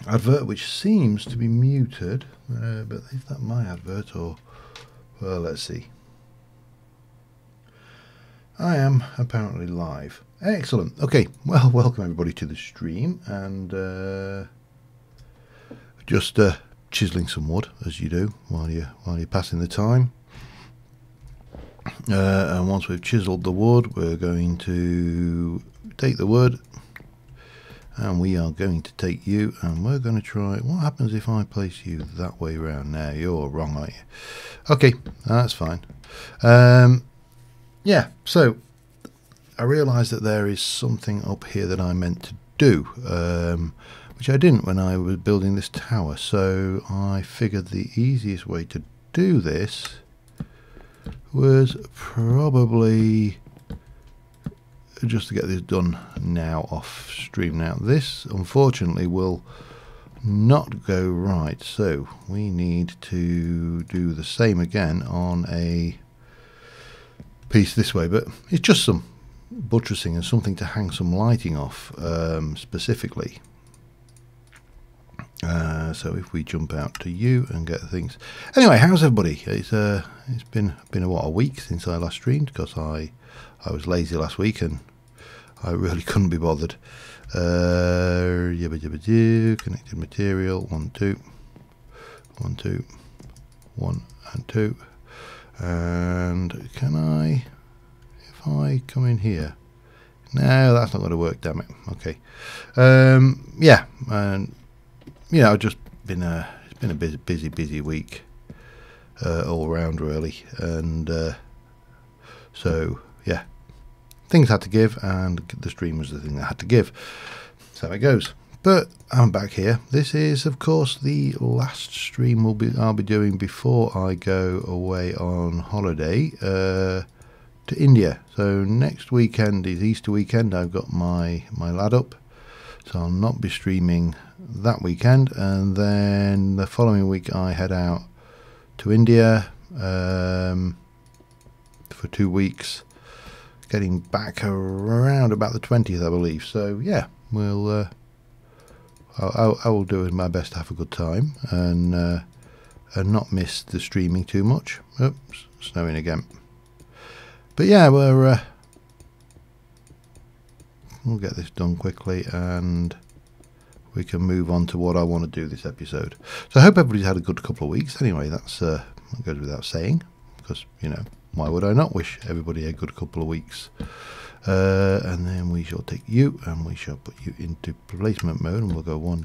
advert, which seems to be muted, but is that my advert or, well, let's see. I am apparently live. Excellent. Okay, well, welcome everybody to the stream, and just chiseling some wood as you do while you're passing the time. And once we've chiseled the wood, we're going to take the wood, and we are going to take you, and we're going to try. What happens if I place you that way around? Now you're wrong, aren't you? Okay, that's fine. Yeah, so I realised that there is something up here that I meant to do, which I didn't when I was building this tower. So I figured the easiest way to do this was probably just to get this done now off stream. Now this unfortunately will not go right, so we need to do the same again on a piece this way, but it's just some buttressing and something to hang some lighting off, specifically. So if we jump out to you and get things. Anyway, how's everybody? It's been a week since I last streamed, because I was lazy last week and I really couldn't be bothered. Connected material 1 2 1 2 1 and 2. And can I, if I come in here? No, that's not going to work, damn it. Okay. Yeah, and you know, just been it's been a busy week all around really, and so yeah, things had to give, and the stream was the thing that had to give. So it goes. But I'm back here. This is, of course, the last stream I'll be doing before I go away on holiday to India. So next weekend is Easter weekend. I've got my lad up, so I'll not be streaming that weekend. And then the following week I head out to India for 2 weeks, getting back around about the 20th, I believe. So yeah, we'll. I will do my best to have a good time and not miss the streaming too much. Oops, snowing again. But yeah, we'll get this done quickly, and we can move on to what I want to do this episode. So I hope everybody's had a good couple of weeks. Anyway, that goes without saying, because you know, why would I not wish everybody a good couple of weeks? And then we shall take you and we shall put you into placement mode, and we'll go 1.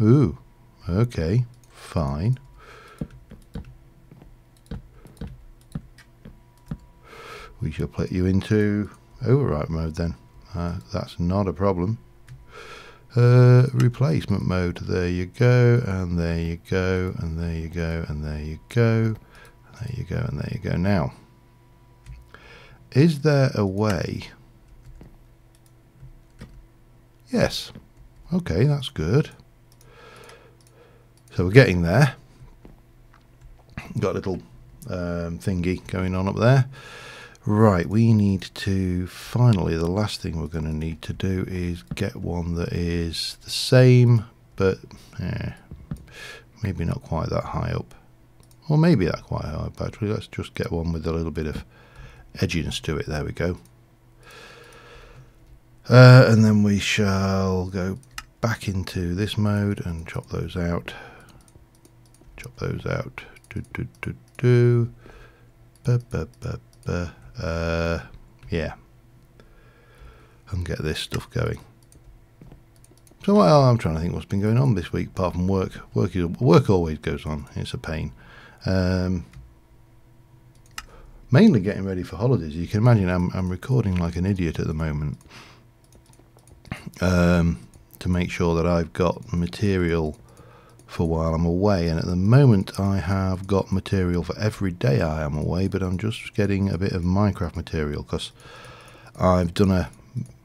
Ooh, okay, fine. We shall put you into override mode then. That's not a problem. Replacement mode. There you go, and there you go, and there you go, and there you go, there you go, and there you go. Now, is there a way? Yes. Okay, that's good. So we're getting there. Got a little thingy going on up there. Right, we need to finally, the last thing we're going to need to do is get one that is the same, but maybe not quite that high up. Or maybe that quite high up, actually. Let's just get one with a little bit of edginess to it. There we go. And then we shall go back into this mode and chop those out. Chop those out. Yeah, and get this stuff going. So well, I'm trying to think what's been going on this week apart from work. Work always goes on. It's a pain. Mainly getting ready for holidays. You can imagine I'm recording like an idiot at the moment to make sure that I've got material for while I'm away, and at the moment I have got material for every day I am away, but I'm just getting a bit of Minecraft material because I've done a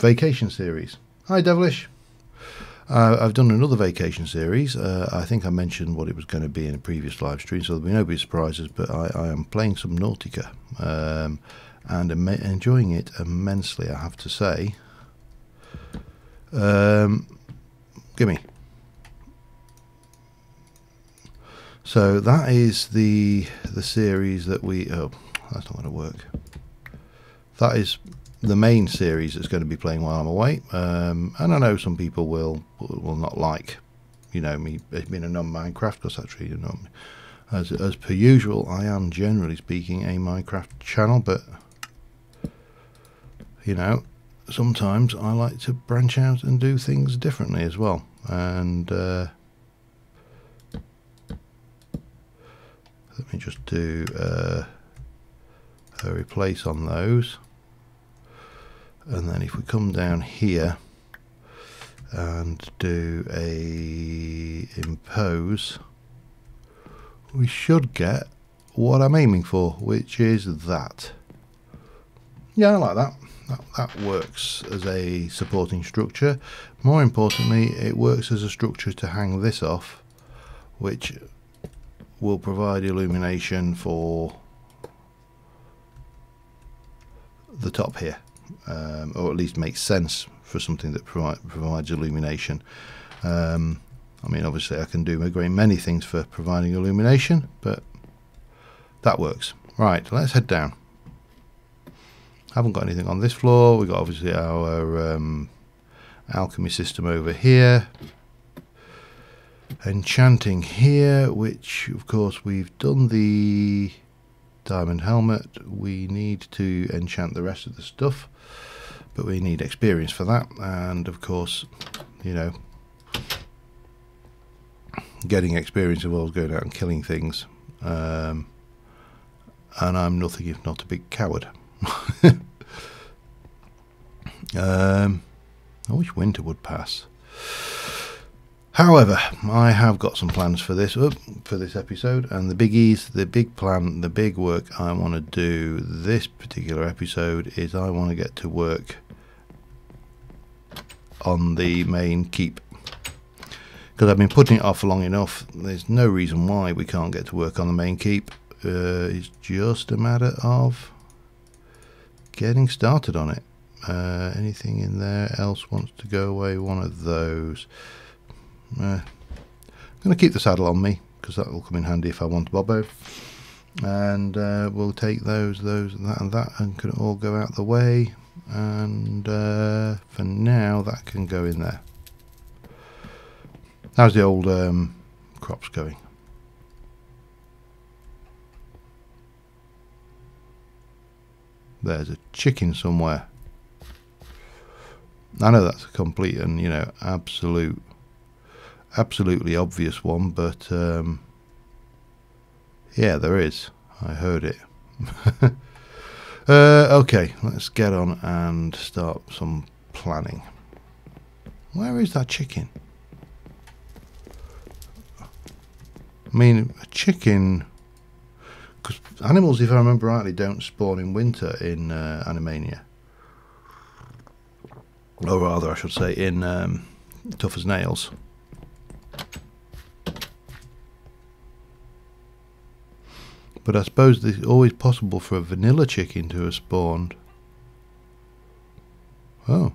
vacation series. Hi Devilish. I've done another vacation series. I think I mentioned what it was going to be in a previous live stream, so there'll be no big surprises, but I am playing some Nautica and enjoying it immensely, I have to say. gimme. So that is the series that we, oh, that's not going to work. That is the main series that's going to be playing while I'm away. And I know some people will not like, you know, me being a non-Minecraft, because actually, you know, as per usual, I am generally speaking a Minecraft channel, but you know, sometimes I like to branch out and do things differently as well. And let me just do a replace on those, and then if we come down here and do a impose, we should get what I'm aiming for, which is that. Yeah, I like that. That works as a supporting structure. More importantly, it works as a structure to hang this off, which will provide illumination for the top here, or at least makes sense for something that provides illumination. I mean, obviously I can do a great many things for providing illumination, but that works. Right, let's head down. Haven't got anything on this floor. We've got obviously our alchemy system over here. Enchanting here, which of course we've done the diamond helmet. We need to enchant the rest of the stuff, but we need experience for that. And of course, you know, getting experience involves going out and killing things, and I'm nothing if not a big coward. I wish winter would pass. However, I have got some plans for this episode, and the biggies, the big plan, the big work I want to do this particular episode is I want to get to work on the main keep. Because I've been putting it off long enough. There's no reason why we can't get to work on the main keep. It's just a matter of getting started on it. Anything in there else wants to go away? One of those. I'm going to keep the saddle on me because that will come in handy if I want Bobo. And we'll take those, and that, and can all go out the way. And for now, that can go in there. How's the old crops going? There's a chicken somewhere. I know that's a complete and, you know, absolutely obvious one, but yeah, there is. I heard it. Okay, let's get on and start some planning. Where is that chicken? I mean, a chicken, because animals, if I remember rightly, don't spawn in winter in Animania. Or rather, I should say, in Tough as Nails. But I suppose it's always possible for a vanilla chicken to have spawned. Oh.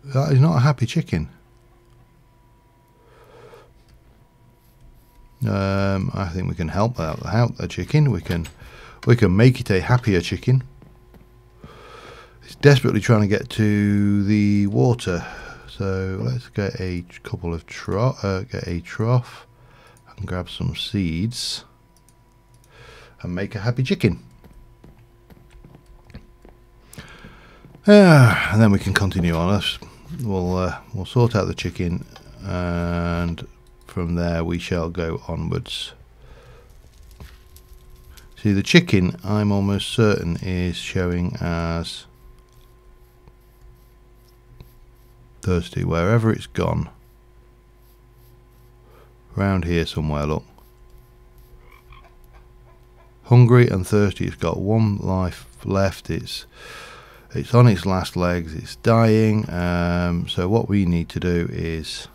That is not a happy chicken. I think we can help out the chicken. We can make it a happier chicken. It's desperately trying to get to the water, so let's get a couple of trough and grab some seeds and make a happy chicken. And then we can continue on us. We'll sort out the chicken, and from there we shall go onwards. See, the chicken, I'm almost certain, is showing as thirsty wherever it's gone. Around here somewhere, look. Hungry and thirsty. It's got one life left. It's on its last legs. It's dying. So what we need to do is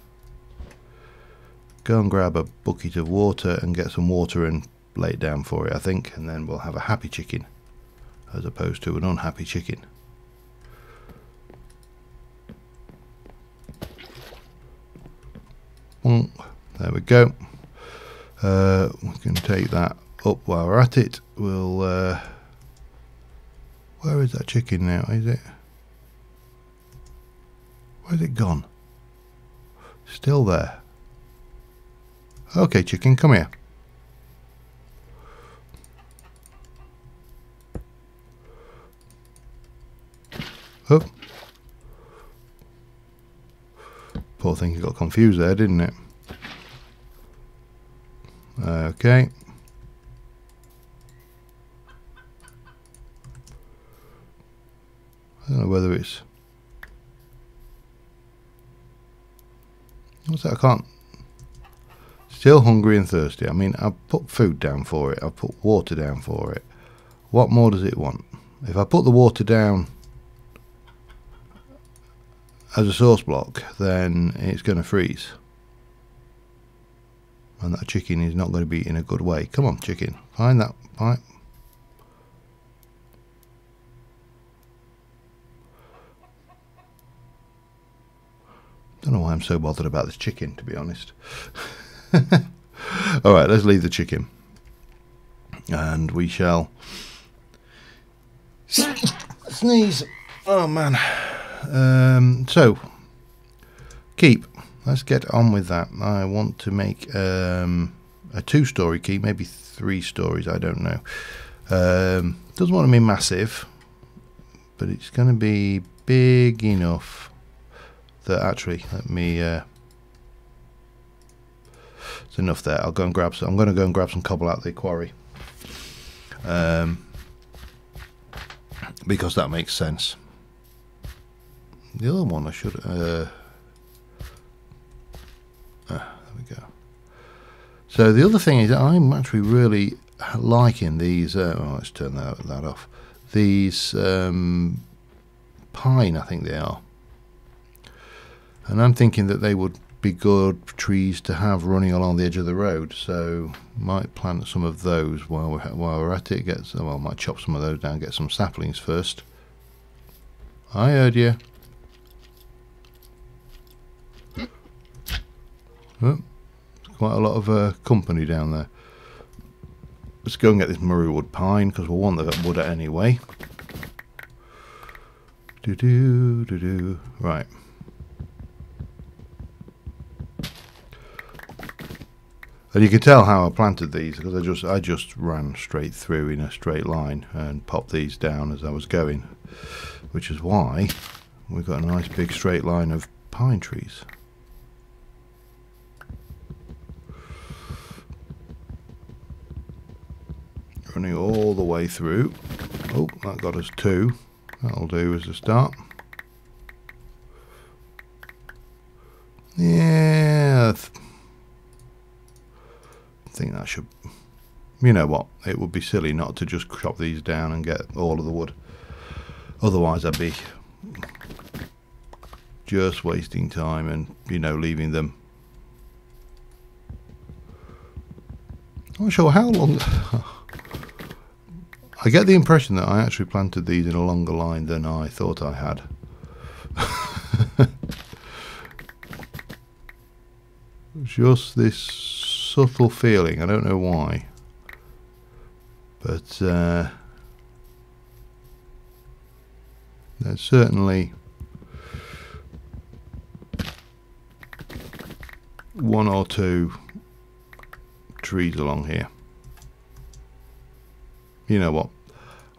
go and grab a bucket of water and get some water and lay it down for it, I think, and then we'll have a happy chicken. as opposed to an unhappy chicken. There we go. We can take that up while we're at it. We'll where is that chicken now? Is it? Where's it gone? Still there. Okay, chicken, come here. Oh. Poor thing, he got confused there, didn't it? Okay. I don't know whether it's... What's that? I can't... Still hungry and thirsty. I mean, I've put food down for it. I've put water down for it. What more does it want? If I put the water down as a source block, then it's going to freeze. And that chicken is not going to be in a good way. Come on, chicken. Find that pipe. Don't know why I'm so bothered about this chicken, to be honest. Alright, let's leave the chicken. And we shall... sneeze. Oh, man. So, keep. Let's get on with that. I want to make a 2-story keep, maybe 3 stories, I don't know. Doesn't want to be massive, but it's going to be big enough that actually, let me... it's enough there. I'll go and grab some. I'm going to go and grab some cobble out of the quarry. Because that makes sense. The other one I should... there we go. So the other thing is that I'm actually really liking these... let's turn that off. These pine, I think they are. And I'm thinking that they would be good trees to have running along the edge of the road. So might plant some of those while we're at it. Well, might chop some of those down, get some saplings first. I heard you. Oh, quite a lot of company down there. Let's go and get this Murraywood pine because we'll want the wood anyway. Right. And you can tell how I planted these because I just ran straight through in a straight line and popped these down as I was going, which is why we've got a nice big straight line of pine trees. Running all the way through. Oh, that got us 2. That'll do as a start. Yeah, I think that should... You know what? It would be silly not to just chop these down and get all of the wood. Otherwise, I'd be just wasting time and, you know, leaving them. I'm not sure how long... I get the impression that I actually planted these in a longer line than I thought I had. Just this subtle feeling, I don't know why. But there's certainly one or two trees along here. You know what?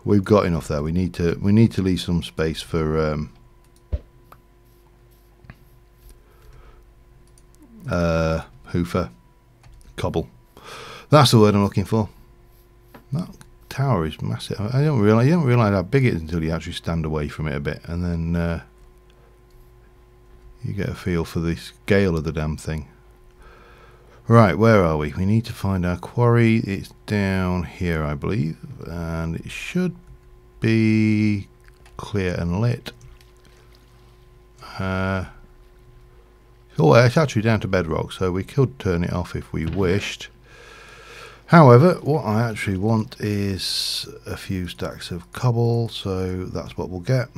We've got enough there. We need to leave some space for hoofer, cobble. That's the word I'm looking for. That tower is massive. You don't realise how big it is until you actually stand away from it a bit, and then you get a feel for the scale of the damn thing. Right, where are we? We need to find our quarry. It's down here, I believe, and it should be clear and lit. Oh, it's actually down to bedrock, so we could turn it off if we wished. However, what I actually want is a few stacks of cobble, so that's what we'll get.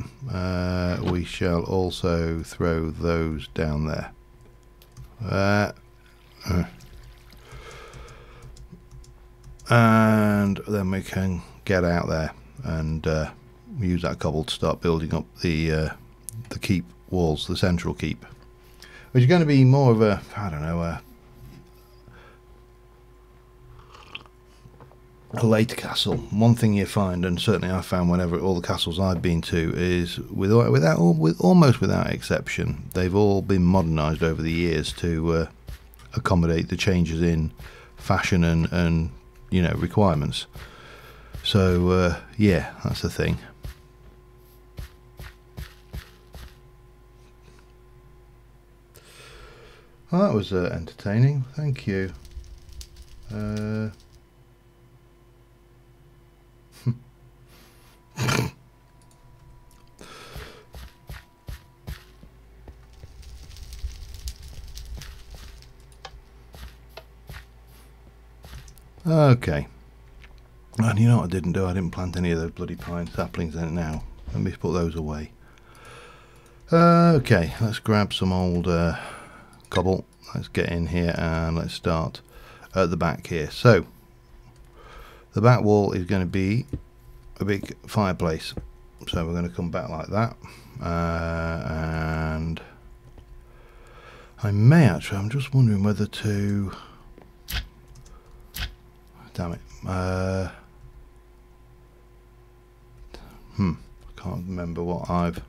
We shall also throw those down there. And then we can get out there and use that cobble to start building up the keep walls, the central keep, which is going to be more of a, I don't know, a later castle. One thing you find, and certainly I found whenever all the castles I've been to, is almost without exception, they've all been modernised over the years to accommodate the changes in fashion and you know, requirements. So yeah, that's the thing. Well, that was entertaining. Thank you. Okay. And you know what I didn't do? I didn't plant any of those bloody pine saplings in it now. Let me put those away. Okay, let's grab some old cobble. Let's get in here and let's start at the back here. So, the back wall is going to be a big fireplace. So we're going to come back like that. And I may actually, I'm just wondering whether to... Damn it. I can't remember what I've...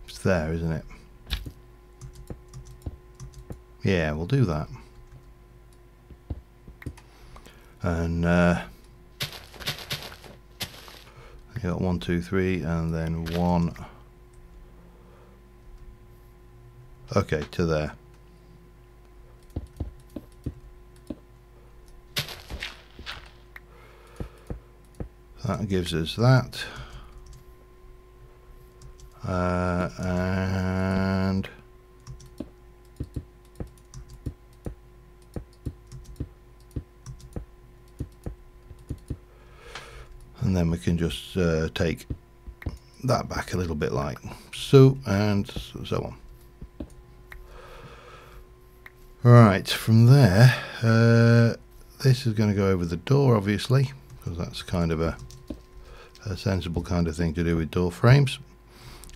It's there, isn't it? Yeah, we'll do that. And you got 1, 2, 3, and then 1. Okay, to there. That gives us that. And then we can just take that back a little bit like so, and so on. Right, from there, this is going to go over the door, obviously, because that's kind of a sensible kind of thing to do with door frames.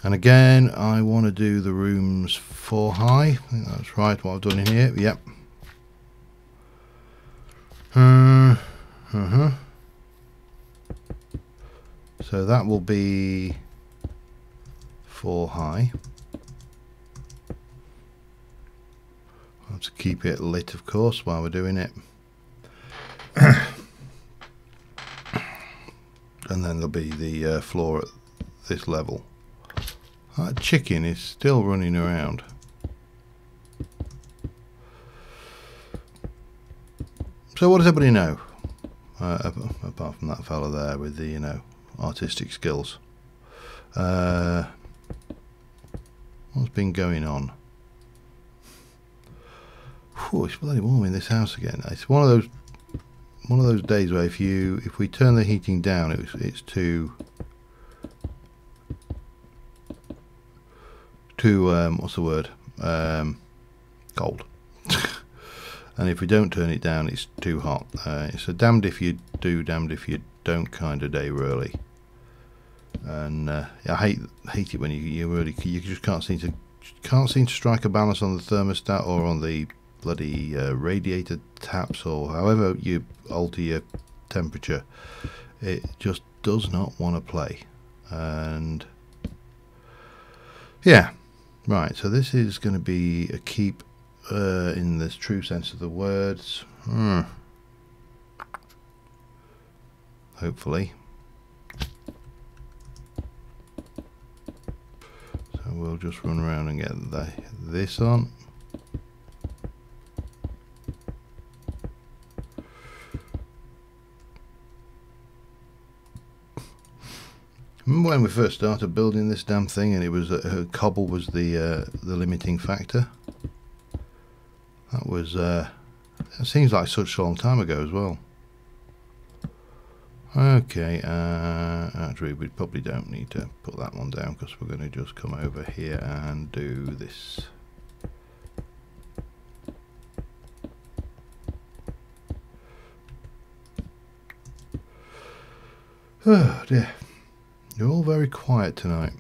And again, I want to do the rooms 4 high. I think that's right, what I've done in here. Yep. So that will be 4 high. I'll have to keep it lit, of course, while we're doing it. And then there'll be the floor at this level. That chicken is still running around. So what does everybody know? Apart from that fella there with the, you know, artistic skills. What's been going on? Whew, it's bloody warm in this house again. It's one of those days where if we turn the heating down, it's too what's the word? Cold. And if we don't turn it down, it's too hot. It's a damned if you do, damned if you don't kind of day, really. And I hate it when you just can't seem to strike a balance on the thermostat or on the bloody radiator taps, or however you alter your temperature. It just does not want to play. And yeah, right, so this is going to be a keep in the true sense of the words. Hopefully. So we'll just run around and get this on. Remember when we first started building this damn thing, and it was cobble was the limiting factor. That was, it seems like such a long time ago as well. Okay, actually we probably don't need to put that one down because we're going to just come over here and do this. Oh dear, you're all very quiet tonight.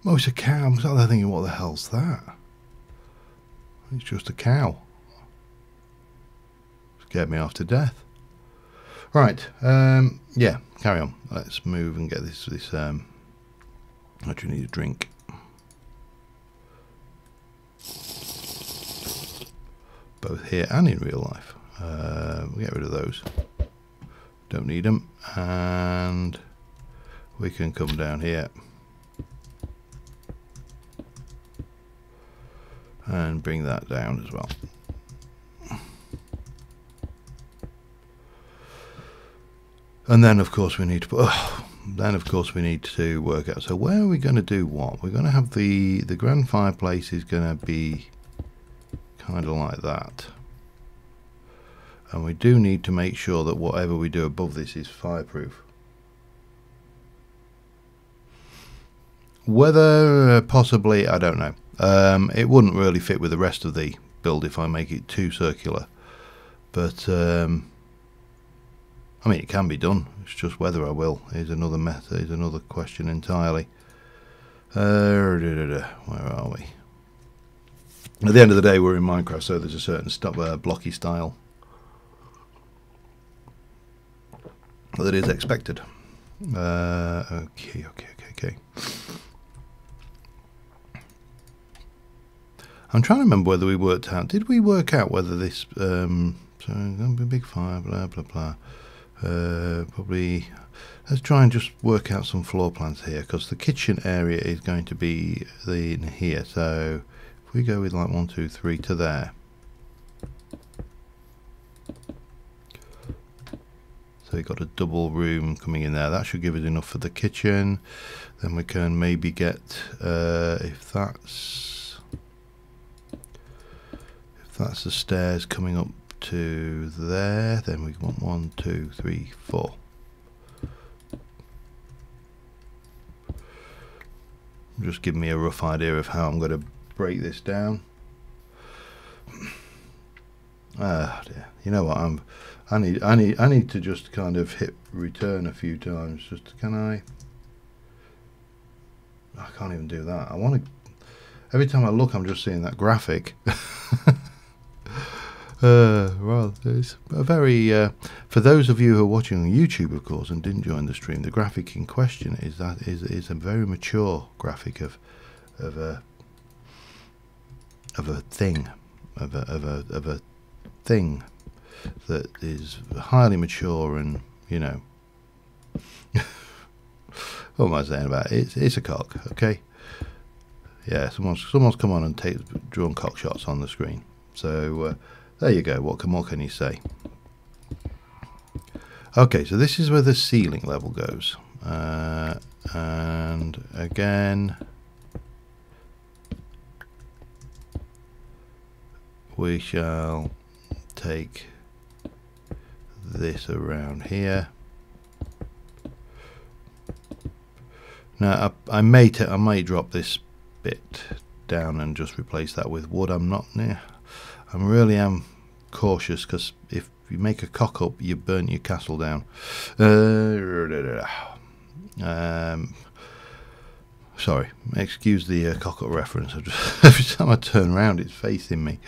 Oh, it's a cow. I'm sat there thinking, what the hell's that? It's just a cow. Scared me half to death. Right, yeah, carry on. Let's move and get this actually need a drink. Both here and in real life. We'll get rid of those. Don't need them. And we can come down here and bring that down as well. And then of course we need to put, work out, so where are we going to do what? We're going to have the grand fireplace is going to be kind of like that, and we do need to make sure that whatever we do above this is fireproof. Whether possibly, I don't know. It wouldn't really fit with the rest of the build if I make it too circular, but I mean, it can be done. It's just whether I will is another method, is another question entirely. Where are we? At the end of the day, we're in Minecraft, so there's a certain blocky style that is expected. Okay. I'm trying to remember whether we worked out. Did we work out whether this? So going to be a big fire. Blah blah blah. Probably. Let's try and just work out some floor plans here, because the kitchen area is going to be in here. So if we go with like 1, 2, 3 to there. So we've got a double room coming in there. That should give us enough for the kitchen. Then we can maybe get if that's the stairs coming up to there, then we want 1, 2, 3, 4. Just give me a rough idea of how I'm going to break this down. Ah dear. You know what? I need to just kind of hit return a few times. Just I can't even do that. I want to. Every time I look, I'm just seeing that graphic. Well, it's a very for those of you who are watching on YouTube, of course, and didn't join the stream, the graphic in question is a very mature graphic of a thing that is highly mature, and you know, what am I saying about it? It's a cock, okay? Yeah, someone's come on and drawn cock shots on the screen. So there you go. What can you say? Okay, so this is where the ceiling level goes, and again we shall take this around here. Now I may drop this bit down and just replace that with wood. I really am cautious, because if you make a cock up, you burn your castle down. Sorry, excuse the cock up reference. Every time I turn around, it's facing me.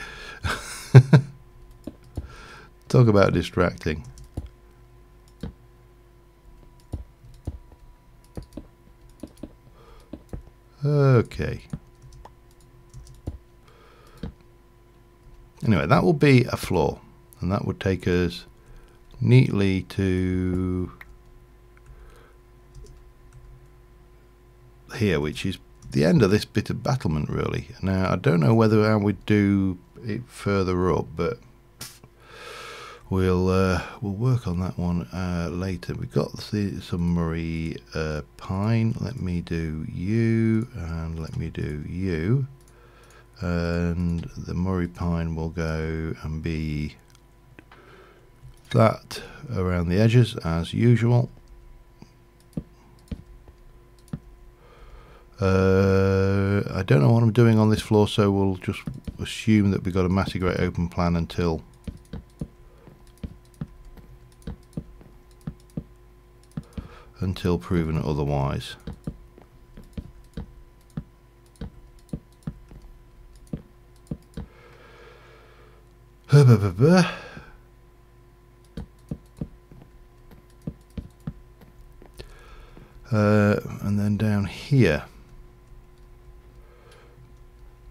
Talk about distracting. Okay. Anyway, that will be a floor, and that would take us neatly to here, which is the end of this bit of battlement, really. Now, I don't know whether I would do it further up, but we'll work on that one later. We've got some Murray pine. Let me do you, and let me do you, and the Murray pine will go and be that around the edges as usual. I don't know what I'm doing on this floor, so we'll just assume that we've got a massy great open plan until proven otherwise. And then down here,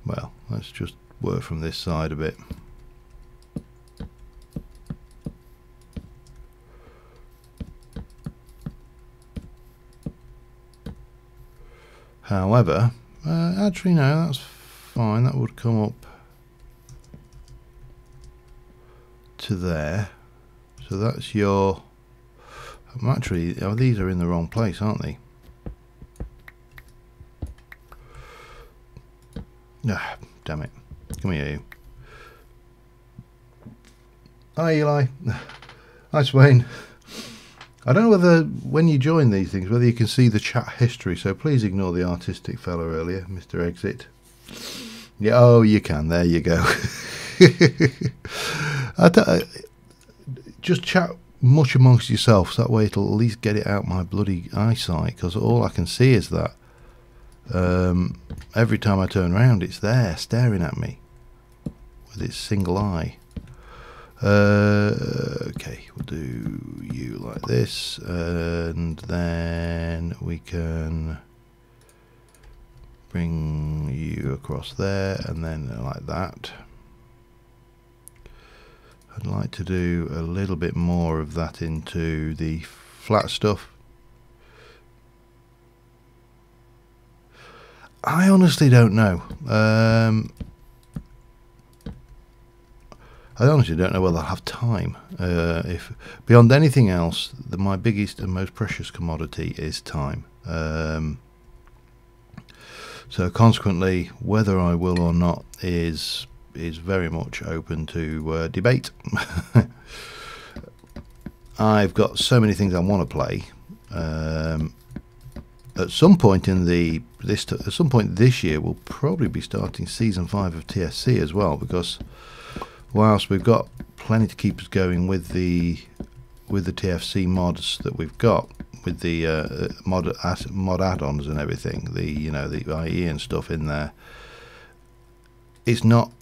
well, let's just work from this side a bit. However, actually no, that's fine. That would come up to there. So that's your... Actually, oh, these are in the wrong place, aren't they? Ah, damn it. Come here, you. Hi, Eli. Hi, Swain. I don't know whether, when you join these things, whether you can see the chat history, so please ignore the artistic fellow earlier, Mr. Exit. Yeah, oh, you can. There you go. Just chat much amongst yourself, so that way it'll at least get it out my bloody eyesight, because all I can see is that every time I turn around it's there staring at me with its single eye. Okay, we'll do you like this, and then we can bring you across there, and then like that. I'd like to do a little bit more of that into the flat stuff. I honestly don't know. I honestly don't know whether I'll have time. If beyond anything else, my biggest and most precious commodity is time. So consequently, whether I will or not is very much open to debate. I've got so many things I want to play. At some point this year, we'll probably be starting season 5 of TFC as well, because whilst we've got plenty to keep us going with the TFC mods that we've got, with the mod add-ons and everything, the IE and stuff in there, it's not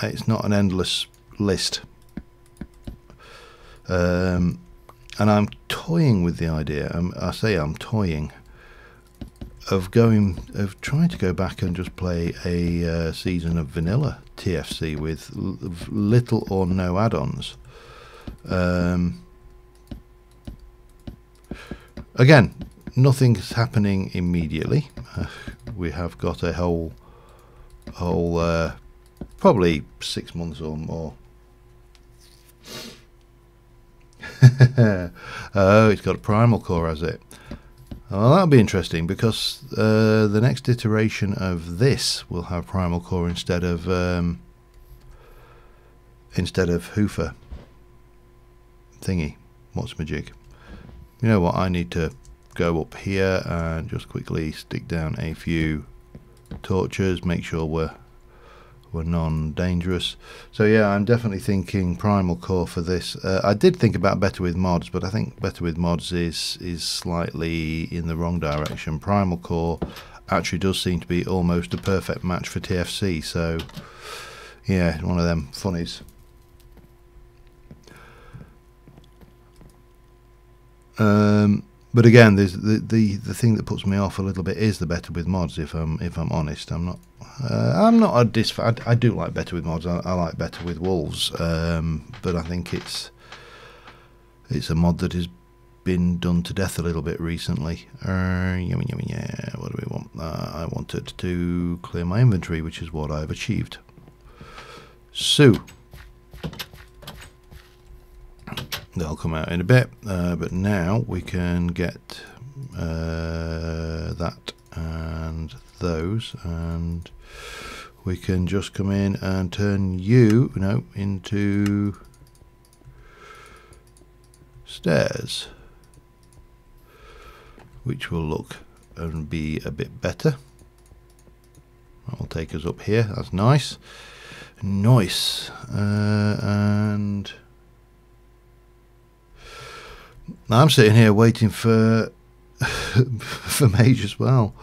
an endless list. And I'm toying with the idea. I say I'm toying of trying to go back and just play a season of vanilla TFC with little or no add-ons. Again, nothing's happening immediately. We have got a whole probably 6 months or more. Oh, it's got a primal core, has it? Well, that'll be interesting, because the next iteration of this will have primal core instead of Hoofer thingy. What's my jig? You know what? I need to go up here and just quickly stick down a few torches, make sure we're non-dangerous. So yeah, I'm definitely thinking primal core for this. I did think about better with mods, but I think better with mods is slightly in the wrong direction. Primal core actually does seem to be almost a perfect match for TFC, so yeah, one of them funnies. But again, there's the thing that puts me off a little bit is the better with mods. If I'm honest, I'm not a disfan. I do like better with mods. I like better with wolves, but I think it's a mod that has been done to death a little bit recently. Yeah. What do we want? I wanted to clear my inventory, which is what I've achieved. So They'll come out in a bit, but now we can get that and those, and we can just come in and turn you into stairs, which will look and be a bit better. That will take us up here. That's nice. Nice. And I'm sitting here waiting for for Mage as well.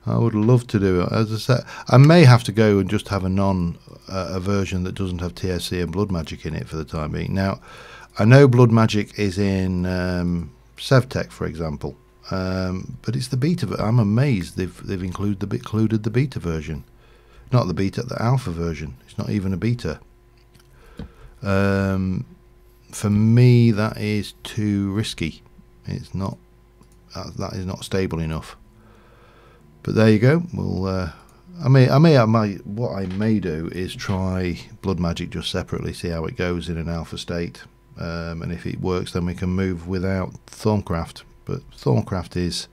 I would love to do it. As I said, I may have to go and just have a version that doesn't have TFC and Blood Magic in it for the time being. Now, I know Blood Magic is in Sevtech, for example, but it's the beta. I'm amazed they've included the beta version, not the beta, the alpha version. It's not even a beta. For me, that is too risky. It's not. That is not stable enough. But there you go. We'll. What I may do is try Blood Magic just separately, see how it goes in an alpha state, and if it works, then we can move without Thorncraft. But Thorncraft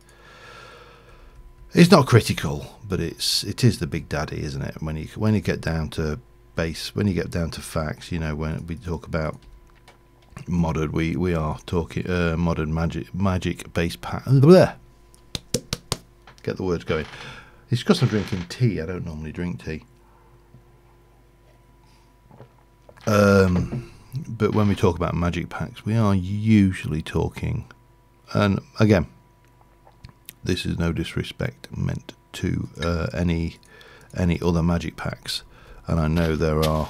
it's not critical, but it is the big daddy, isn't it? When you get down to base, when you get down to facts, when we talk about modded, we are talking modern magic base pack. Get the words going. It's because I'm drinking tea. I don't normally drink tea. But when we talk about magic packs, we are usually talking, and again, this is no disrespect meant to any other magic packs, and I know there are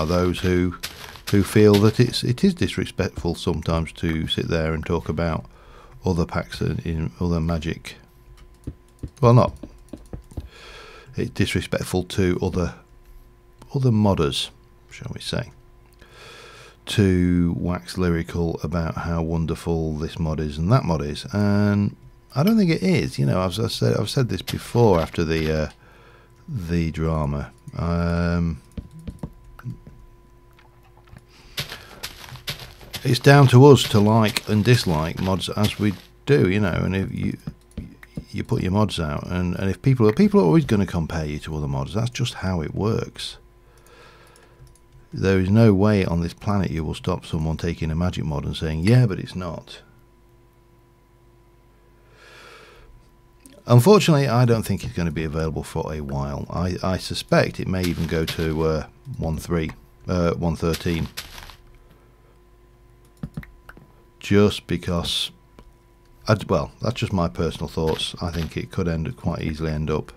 those who feel that it is disrespectful sometimes to sit there and talk about other packs in other magic. Well, not. It's disrespectful to other modders, shall we say, to wax lyrical about how wonderful this mod is and that mod is, and I don't think it is. I've said this before after the drama. It's down to us to like and dislike mods as we do, and if you put your mods out, and if people are always going to compare you to other mods. That's just how it works. There is no way on this planet you will stop someone taking a magic mod and saying, yeah, but it's not. Unfortunately, I don't think it's going to be available for a while. I suspect it may even go to 1.13. Just because, well, that's just my personal thoughts. I think it could quite easily end up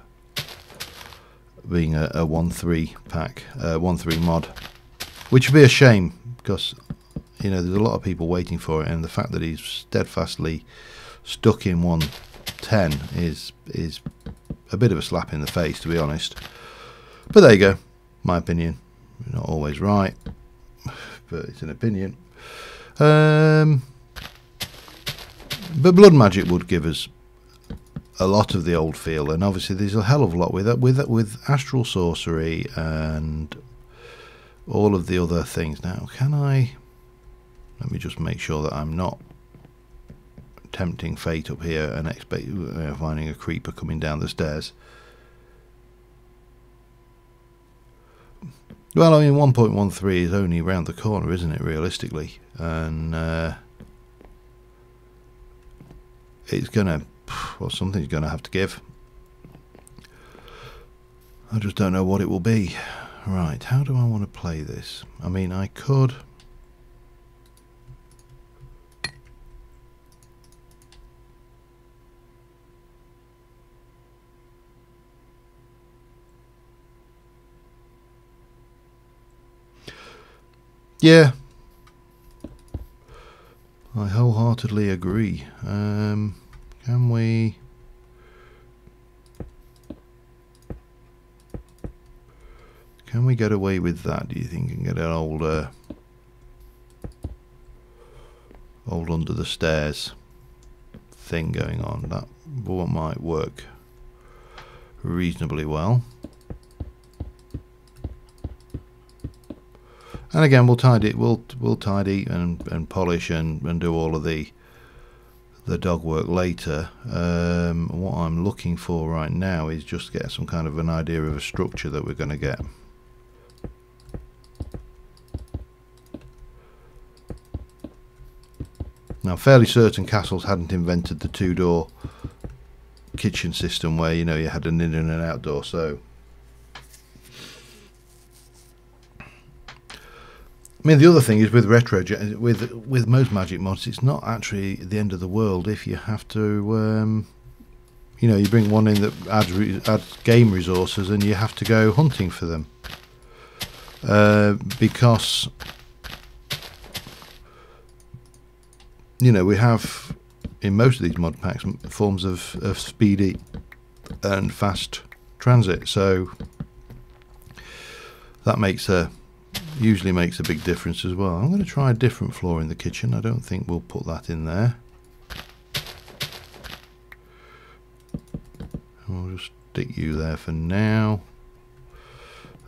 being a 1.3 pack, 1.3 mod, which would be a shame because there's a lot of people waiting for it, and the fact that he's steadfastly stuck in 1.10 is a bit of a slap in the face, to be honest. But there you go, my opinion. Not always right, but it's an opinion. But Blood Magic would give us a lot of the old feel, and obviously there's a hell of a lot with Astral Sorcery and all of the other things. Now, let me just make sure that I'm not tempting fate up here and finding a creeper coming down the stairs. Well, I mean, 1.13 is only around the corner, isn't it, realistically? And it's gonna, well, something's gonna have to give. I just don't know what it will be. Right, how do I want to play this? I mean, I could. Yeah, I wholeheartedly agree. Can we? Can we get away with that, do you think, and get an old under the stairs thing going on? That might work reasonably well. And again, we'll tidy, we'll tidy and polish and do all of the dog work later. What I'm looking for right now is just get some kind of an idea of a structure that we're going to get. Now, I'm fairly certain Castles hadn't invented the two-door kitchen system where, you know, you had an in and an outdoor. So, I mean, the other thing is with retro, with most Magic mods, it's not actually the end of the world if you have to, you know, you bring one in that adds game resources and you have to go hunting for them, because, you know, we have in most of these mod packs forms of speedy and fast transit, so that usually makes a big difference as well. I'm going to try a different floor in the kitchen. I don't think we'll put that in there. We'll just stick you there for now,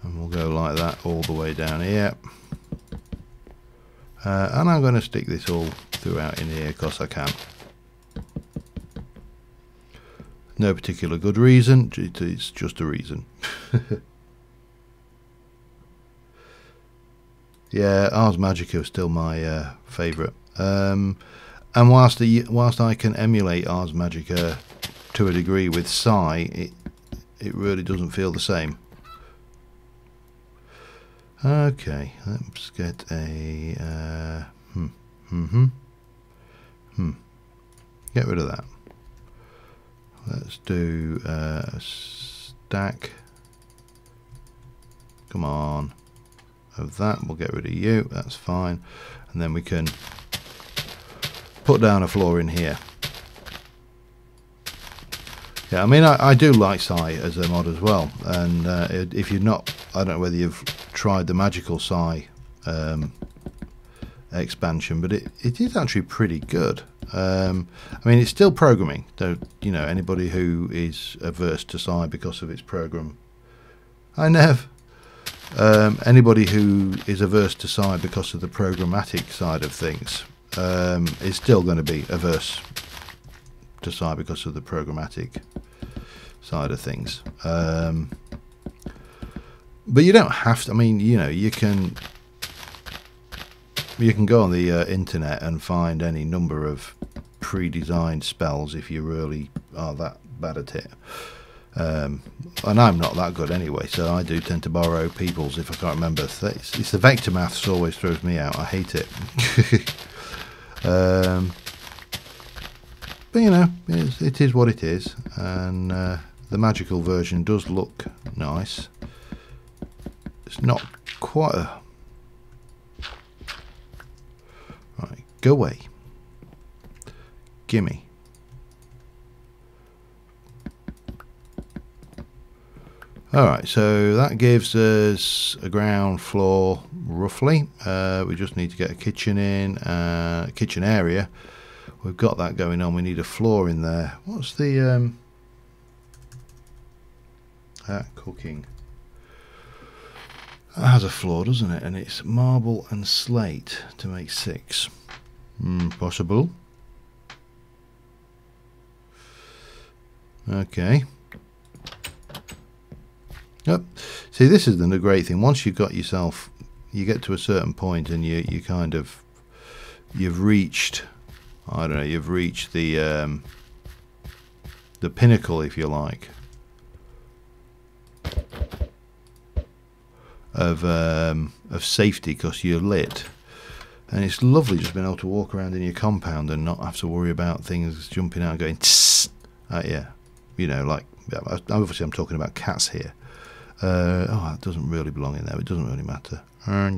and we'll go like that all the way down here. And I'm going to stick this all throughout in here because I can. No particular good reason, it's just a reason. Yeah, Ars Magica is still my favourite. And whilst I can emulate Ars Magica to a degree with Psi, it really doesn't feel the same. Okay, let's get a get rid of that. Let's do a stack. Come on. Of that, we'll get rid of you, that's fine, and then we can put down a floor in here. Yeah, I mean, I do like Psi as a mod as well, and if you're not, I don't know whether you've tried the Magical Psi expansion, but it is actually pretty good. I mean, it's still programming, though, you know, anybody who is averse to Psi because of its program, anybody who is averse to Psi because of the programmatic side of things is still going to be averse to Psi because of the programmatic side of things. But you don't have to. I mean, you know, you can go on the internet and find any number of pre-designed spells if you really are that bad at it. And I'm not that good anyway, so I do tend to borrow people's if I can't remember. It's the vector maths always throws me out. I hate it. But you know, it is what it is, and the magical version does look nice. It's not quite a... Right, go away. Gimme. Alright, so that gives us a ground floor roughly. We just need to get a kitchen in, kitchen area. We've got that going on. We need a floor in there. What's the cooking? That has a floor, doesn't it? And it's marble and slate to make 6. Possible. Okay. Yep. See, this is the great thing. Once you've got yourself, you get to a certain point, and you kind of, you've reached, I don't know, you've reached the pinnacle, if you like, of safety, because you're lit, and it's lovely just being able to walk around in your compound and not have to worry about things jumping out and going tss at you. You know, like, obviously I'm talking about cats here. Oh, that doesn't really belong in there. It doesn't really matter. I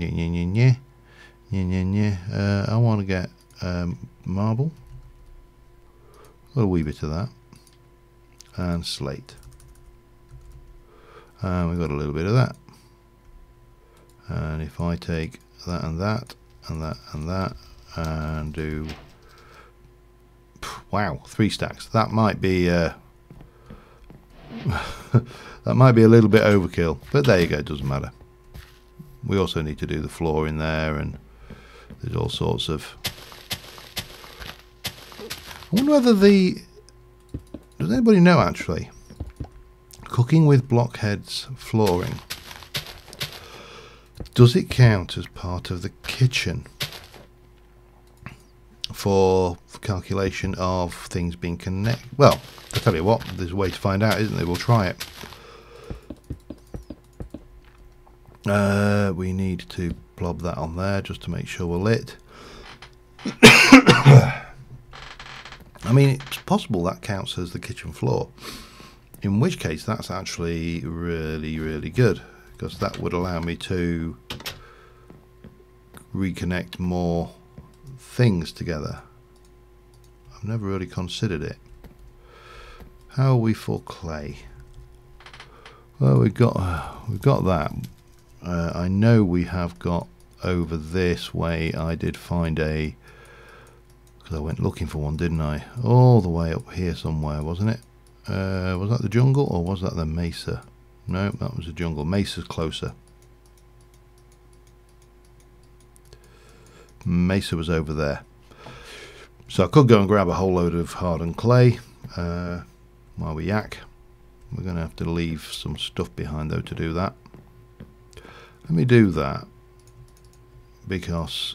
want to get marble, a wee bit of that, and slate. And we've got a little bit of that. And if I take that and that and that and that and do, wow, 3 stacks. That might be that might be a little bit overkill, but there you go. It doesn't matter. We also need to do the floor in there, and there's all sorts of... I wonder whether does anybody know actually? Cooking with blockheads flooring, does it count as part of the kitchen for calculation of things being connected? Well, I'll tell you what, there's a way to find out, isn't there? We'll try it. We need to blob that on there just to make sure we're lit. I mean, it's possible that counts as the kitchen floor, in which case that's actually really, really good, because that would allow me to reconnect more things together. I've never really considered it. How are we for clay? Well, we've got that. I know we have got over this way. I did find a, because I went looking for one, didn't I? All the way up here somewhere, wasn't it? Was that the jungle or was that the mesa? No, that was the jungle. Mesa's closer. Mesa was over there. So I could go and grab a whole load of hardened clay while we yak. We're going to have to leave some stuff behind though to do that. Let me do that, because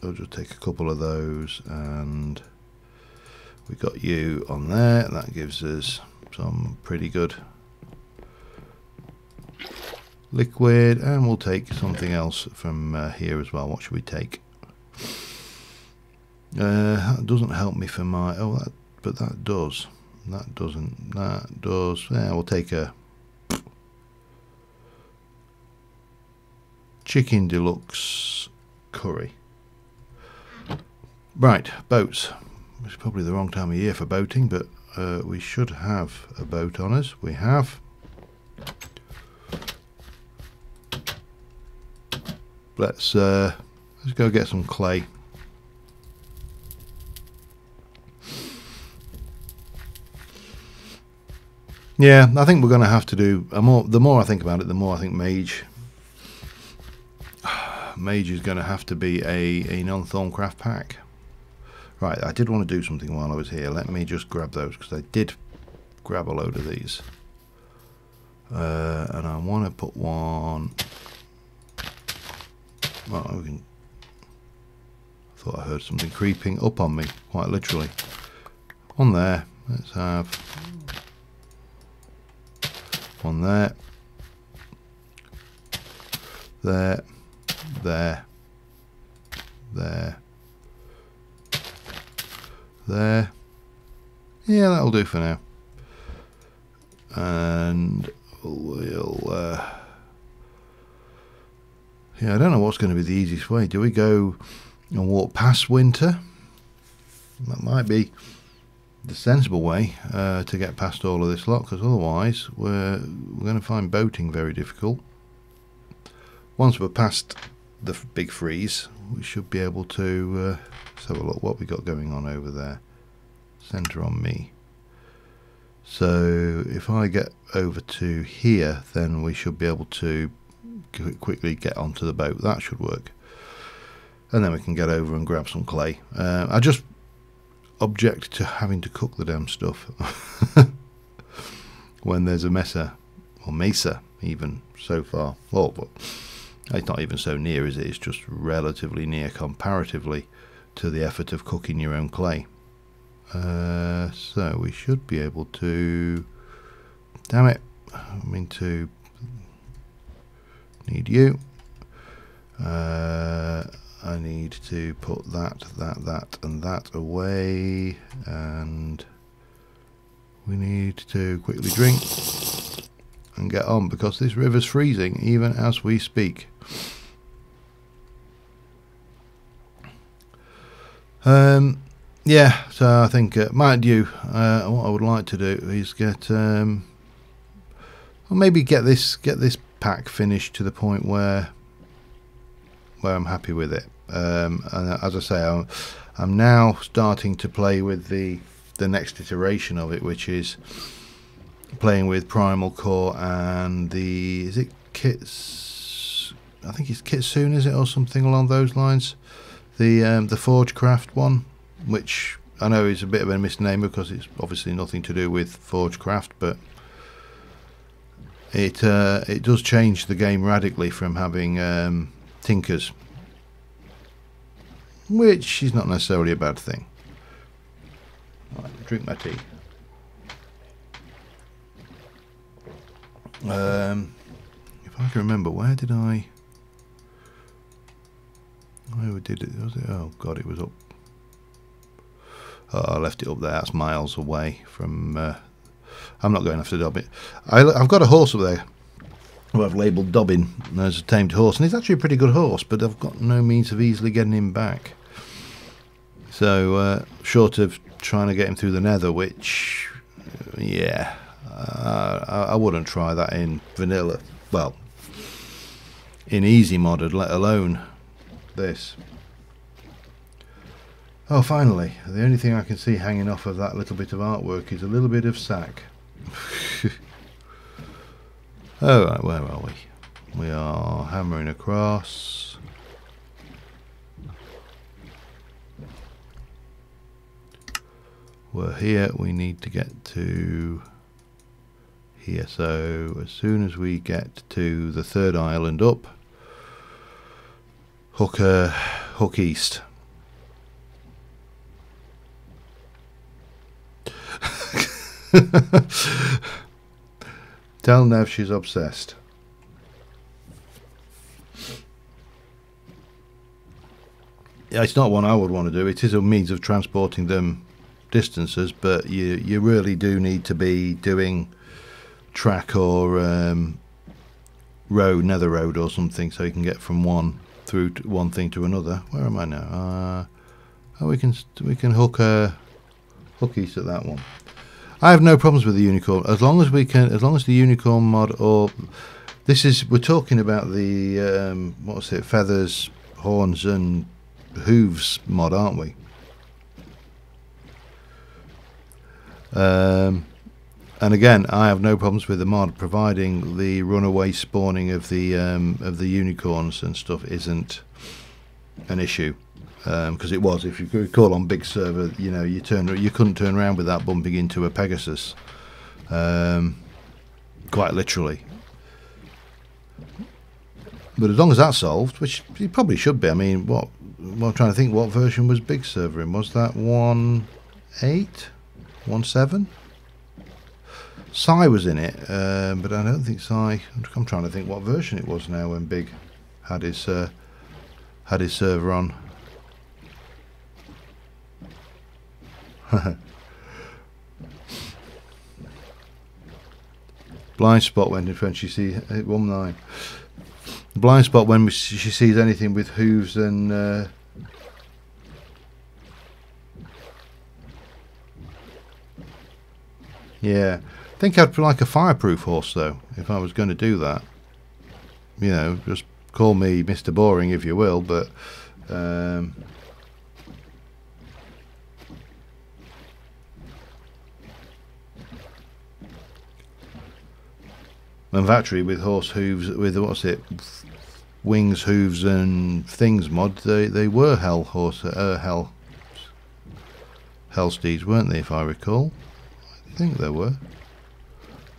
I'll just take a couple of those, and we got you on there. That gives us some pretty good liquid, and we'll take something else from here as well. What should we take? That doesn't help me for my, but that does. That doesn't. That does. Yeah, we'll take a chicken deluxe curry. Right, boats. It's probably the wrong time of year for boating, but we should have a boat on us. We have. Let's go get some clay. Yeah, I think we're going to have to do a more. The more I think about it, the more I think mage is going to have to be a non-Thorncraft pack. Right, I did want to do something while I was here. Let me just grab those, because I did grab a load of these, and I want to put one. Well, we can. I thought I heard something creeping up on me, quite literally. On there, let's have one there, there, there, there, there. Yeah, that'll do for now. And we'll yeah, I don't know what's going to be the easiest way. Do we go and walk past winter? That might be the sensible way to get past all of this lot, because otherwise we're going to find boating very difficult. Once we're past the big freeze, we should be able to let's have a look what we got going on over there. Center on me. So if I get over to here, then we should be able to quickly get onto the boat. That should work, and then we can get over and grab some clay. I just object to having to cook the damn stuff when there's a mesa, or mesa even, so far. Well, but it's not even so near, is it? It's just relatively near comparatively to the effort of cooking your own clay. So we should be able to, damn it, I mean to need you. I need to put that and that away, and we need to quickly drink and get on, because this river's freezing even as we speak. Yeah, so I think, mind you, what I would like to do is get, or maybe get this pack finished to the point where I'm happy with it. And as I say, I'm now starting to play with the next iteration of it, which is playing with Primal Core and the, is it Kits? I think it's Kitsune, is it, or something along those lines? The Forgecraft one, which I know is a bit of a misnomer because it's obviously nothing to do with Forgecraft, but it does change the game radically from having tinkers, which is not necessarily a bad thing. Right, drink my tea. If I can remember, where did I? Where did it? Was it? Oh God, it was up. Oh, I left it up there. That's miles away from. I'm not going after Dobbin. I've got a horse up there who I've labelled Dobbin as a tamed horse, and he's actually a pretty good horse, but I've got no means of easily getting him back. So, short of trying to get him through the nether, which, yeah, I wouldn't try that in vanilla. Well, in easy modded, let alone this. Oh, finally, the only thing I can see hanging off of that little bit of artwork is a little bit of sack. Alright, where are we? We are hammering across. We're here, we need to get to here, so as soon as we get to the third island up, hook east. Tell Nev she's obsessed. Yeah, it's not one I would want to do. It is a means of transporting them distances, but you really do need to be doing track or road, nether road or something, so you can get from one through to one thing to another. Where am I now? Oh, we can hook east at that one. I have no problems with the unicorn as long as we can, as long as the unicorn mod, or this is, we're talking about the what's it, feathers, horns and hooves mod, aren't we? And again, I have no problems with the mod, providing the runaway spawning of the unicorns and stuff isn't an issue. Because it was, if you recall, on big server, you know, you couldn't turn around without bumping into a Pegasus, quite literally. But as long as that's solved, which it probably should be. I mean, what I'm trying to think, what version was big server in? Was that 1.8, 1.7? Psy was in it, but I don't think Psy. I'm trying to think what version it was now when Big had his server on. Blind spot when she sees 1.9. Blind spot when she sees anything with hooves and yeah, I think I'd like a fireproof horse though if I was going to do that. You know, just call me Mr. Boring if you will, but Manvatry with horse hooves, with what's it, wings, hooves and things mod, they were hell steeds, weren't they, if I recall? I think they were.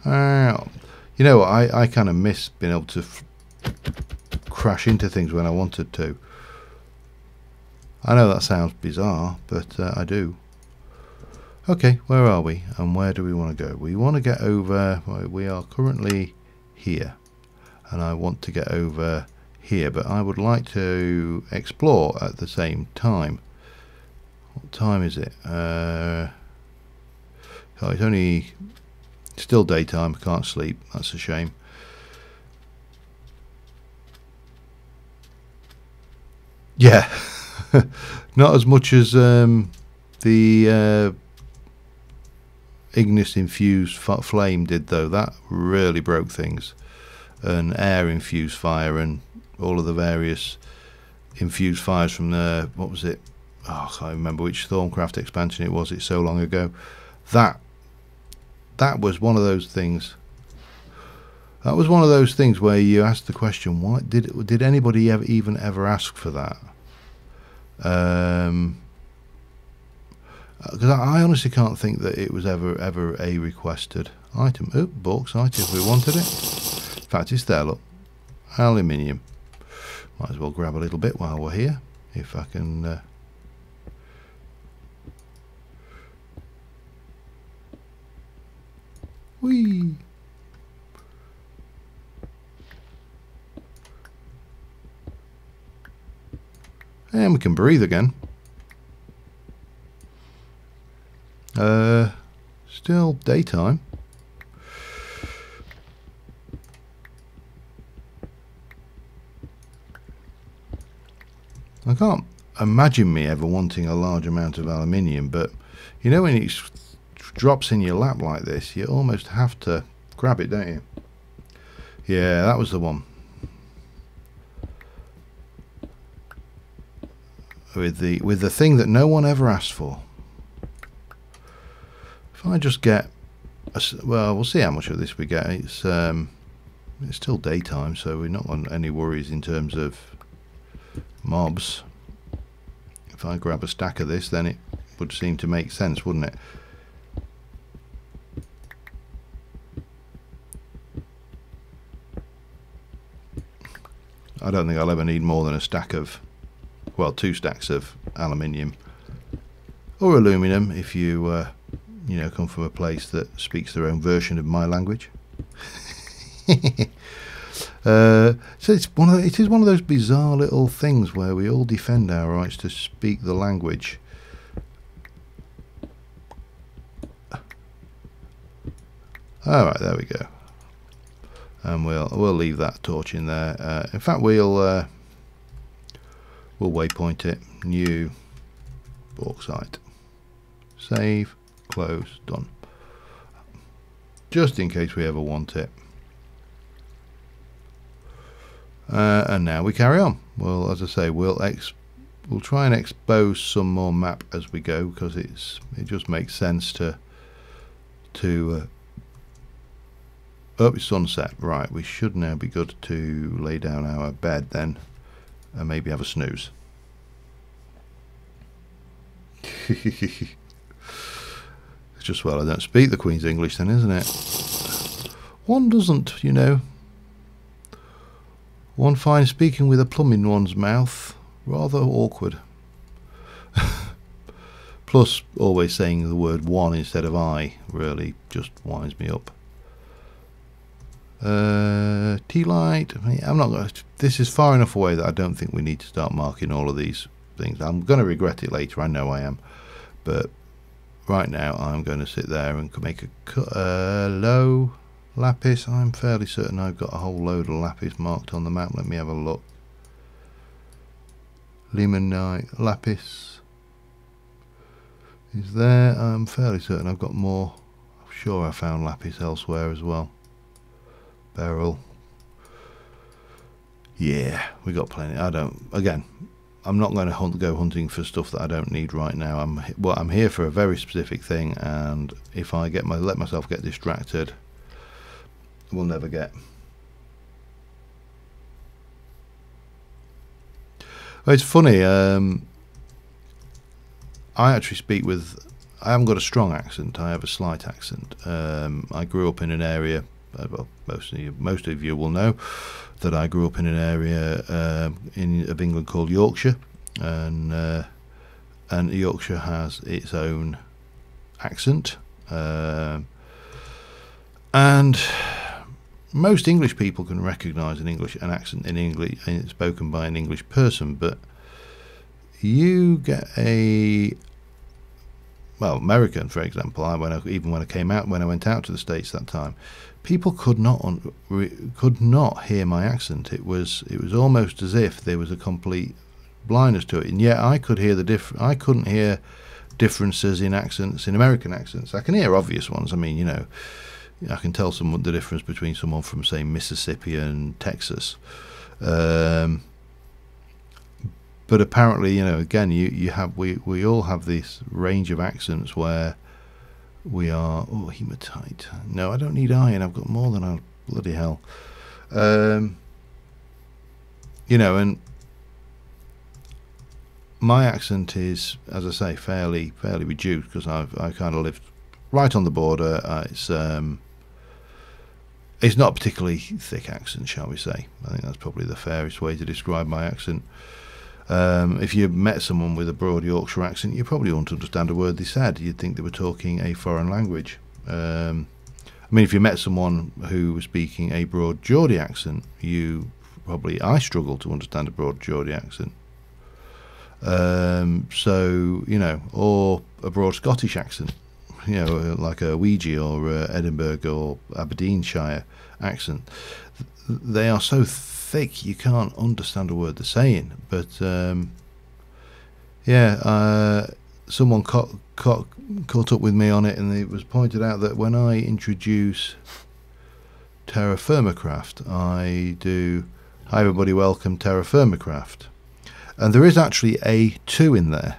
You know what, I kind of miss being able to crash into things when I wanted to. I know that sounds bizarre, but I do. Okay, where are we and where do we want to go? We want to get over, we are currently here, and I want to get over here, but I would like to explore at the same time. What time is it? Oh, it's only still daytime. I can't sleep. That's a shame. Yeah, not as much as the Ignis infused flame did though. That really broke things. And air infused fire and all of the various infused fires from the, what was it, oh, I can't remember which Thorncraft expansion it was, it's so long ago. That that was one of those things. That was one of those things where you ask the question, why did anybody even ever ask for that? Because I honestly can't think that it was ever a requested item. Oh, bauxite if we wanted it. In fact, it's there, look. Aluminium. Might as well grab a little bit while we're here, if I can. Whee! And we can breathe again. Still daytime. I can't imagine me ever wanting a large amount of aluminium, but you know when it drops in your lap like this, you almost have to grab it, don't you? Yeah, that was the one. With the thing that no one ever asked for. If I just get well, we'll see how much of this we get. It's still daytime, so we're not on any worries in terms of mobs. If I grab a stack of this, then it would seem to make sense, wouldn't it? I don't think I'll ever need more than a stack of, well, 2 stacks of aluminium or aluminum if you you know, come from a place that speaks their own version of my language. So it is one of those bizarre little things where we all defend our rights to speak the language. All right, there we go. And we'll leave that torch in there. In fact, we'll waypoint it. New bauxite. Save. Close. Done. Just in case we ever want it. And now we carry on. Well, as I say, we'll try and expose some more map as we go, because it just makes sense to oh, it's sunset. Right, we should now be good to lay down our bed then, and maybe have a snooze. It's just, well, I don't speak the Queen's English then, isn't it? One doesn't, you know. One finds speaking with a plum in one's mouth rather awkward. Plus, always saying the word one instead of I really just winds me up. Tea light. I'm not going to, this is far enough away that I don't think we need to start marking all of these things. I'm going to regret it later, I know I am, but right now I'm going to sit there and make a low lapis. I'm fairly certain I've got a whole load of lapis marked on the map. Let me have a look. Limonite lapis is there. I'm fairly certain I've got more. I'm sure I found lapis elsewhere as well. Beryl. Yeah, we got plenty. I'm not going to go hunting for stuff that I don't need right now. I'm here for a very specific thing, and if I let myself get distracted, we'll never get. Well, it's funny. I actually speak with. I haven't got a strong accent. I have a slight accent. I grew up in an area. Well, most of you will know that I grew up in an area of England called Yorkshire, and Yorkshire has its own accent, and most English people can recognise an accent in English spoken by an English person, but you get American, for example. When I went out to the States that time, people could not hear my accent. It was almost as if there was a complete blindness to it, and yet I could hear I couldn't hear differences in accents, in American accents. I can hear obvious ones. I mean, you know, I can tell the difference between someone from, say, Mississippi and Texas. But apparently, you know, again, we all have this range of accents where we are, oh, hematite. No, I don't need iron. I've got more than I, bloody hell. You know, and my accent is, as I say, fairly reduced because I kind of lived right on the border. It's not a particularly thick accent, shall we say. I think that's probably the fairest way to describe my accent. If you met someone with a broad Yorkshire accent, you probably wouldn't understand a word they said. You'd think they were talking a foreign language. I mean, if you met someone who was speaking a broad Geordie accent, I struggle to understand a broad Geordie accent. So, you know, or a broad Scottish accent, you know, like a Ouija or Edinburgh or Aberdeenshire accent. They are so thick you can't understand a word they're saying. But yeah, someone caught up with me on it, and it was pointed out that when I introduce Terra Firmacraft, I do "Hi everybody, welcome Terra Firmacraft," and there is actually a 2 in there.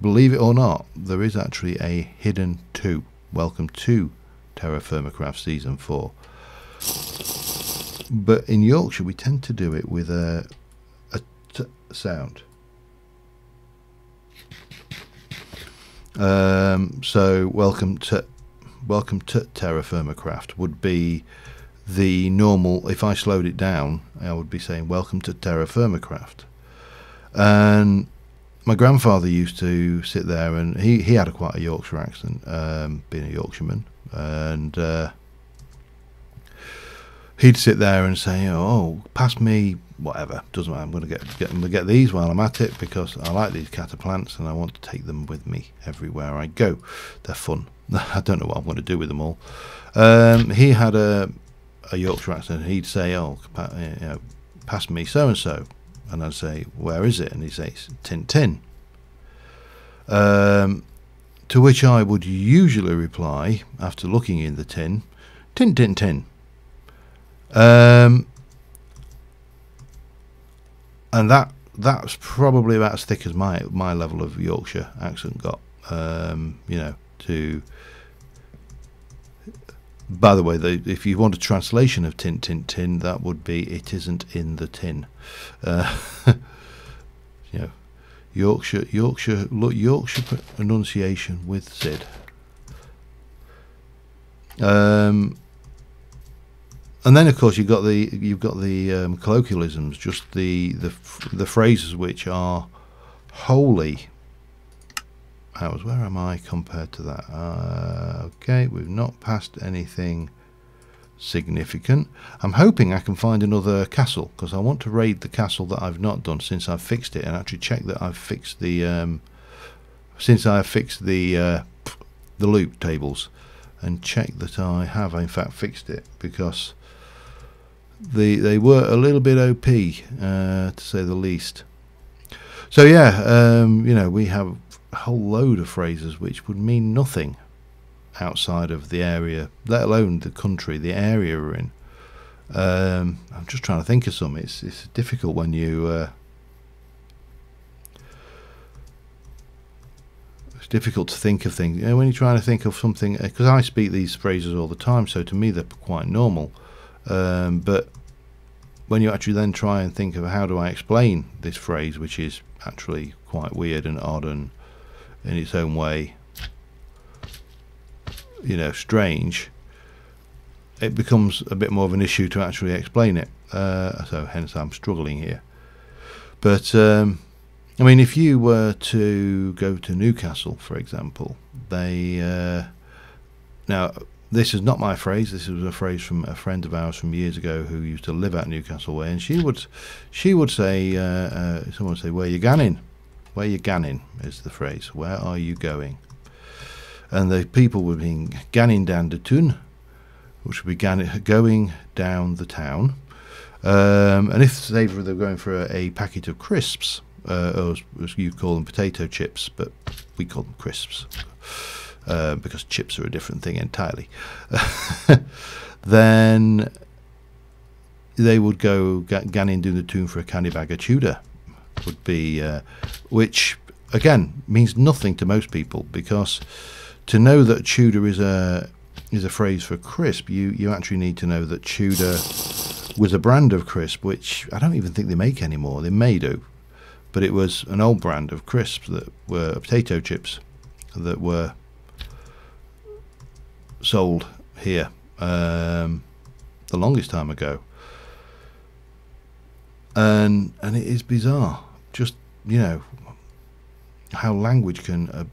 Believe it or not, there is actually a hidden 2. Welcome to Terra Firmacraft Season 4. But in Yorkshire, we tend to do it with a t sound. So welcome to Terra Firmacraft would be the normal. If I slowed it down, I would be saying welcome to Terra Firmacraft. And my grandfather used to sit there, and he had quite a Yorkshire accent, being a Yorkshireman, and he'd sit there and say, "Oh, pass me whatever. Doesn't matter. I'm going to get these while I'm at it because I like these cataplants and I want to take them with me everywhere I go. They're fun." I don't know what I'm going to do with them all. He had a Yorkshire accent. He'd say, "Oh, you know, pass me so and so," and I'd say, "Where is it?" And he'd say, "Tin tin." To which I would usually reply, after looking in the tin, "Tin tin tin." And that's probably about as thick as my level of Yorkshire accent got. You know, by the way, if you want a translation of tin tin tin, that would be "it isn't in the tin." You know, Yorkshire enunciation with Sid. And then, of course, you've got the colloquialisms, just the phrases which are wholly ours. Where am I compared to that? Okay, we've not passed anything significant. I'm hoping I can find another castle because I want to raid the castle that I've not done since I've fixed it, and actually check that I've fixed the the loot tables, and check that I have in fact fixed it, because they were a little bit OP, to say the least. So yeah, you know, we have a whole load of phrases which would mean nothing outside of the area, let alone the country, the area we're in. I'm just trying to think of some. It's difficult when you it's difficult to think of things, you know, when you're trying to think of something, because I speak these phrases all the time, so to me they're quite normal. But when you actually then try and think of how do I explain this phrase, which is actually quite weird and odd and in its own way, you know, strange, it becomes a bit more of an issue to actually explain it. So hence I'm struggling here. But I mean, if you were to go to Newcastle, for example, they now this is not my phrase. This was a phrase from a friend of ours from years ago who used to live out Newcastle way, and she would say, someone would say, "Where you ganning? Where you ganning?" is the phrase. Where are you going? And the people would be ganning down the tun, which would be going down the town. And if say they're going for a packet of crisps, or as you call them, potato chips, but we call them crisps, because chips are a different thing entirely, then they would go ganning down the tune for a candy bag of Tudor, would be, which again means nothing to most people, because to know that Tudor is a phrase for crisp, you actually need to know that Tudor was a brand of crisp, which I don't even think they make anymore. They may do, but it was an old brand of crisps that were potato chips that were sold here the longest time ago. And it is bizarre, just, you know, how language can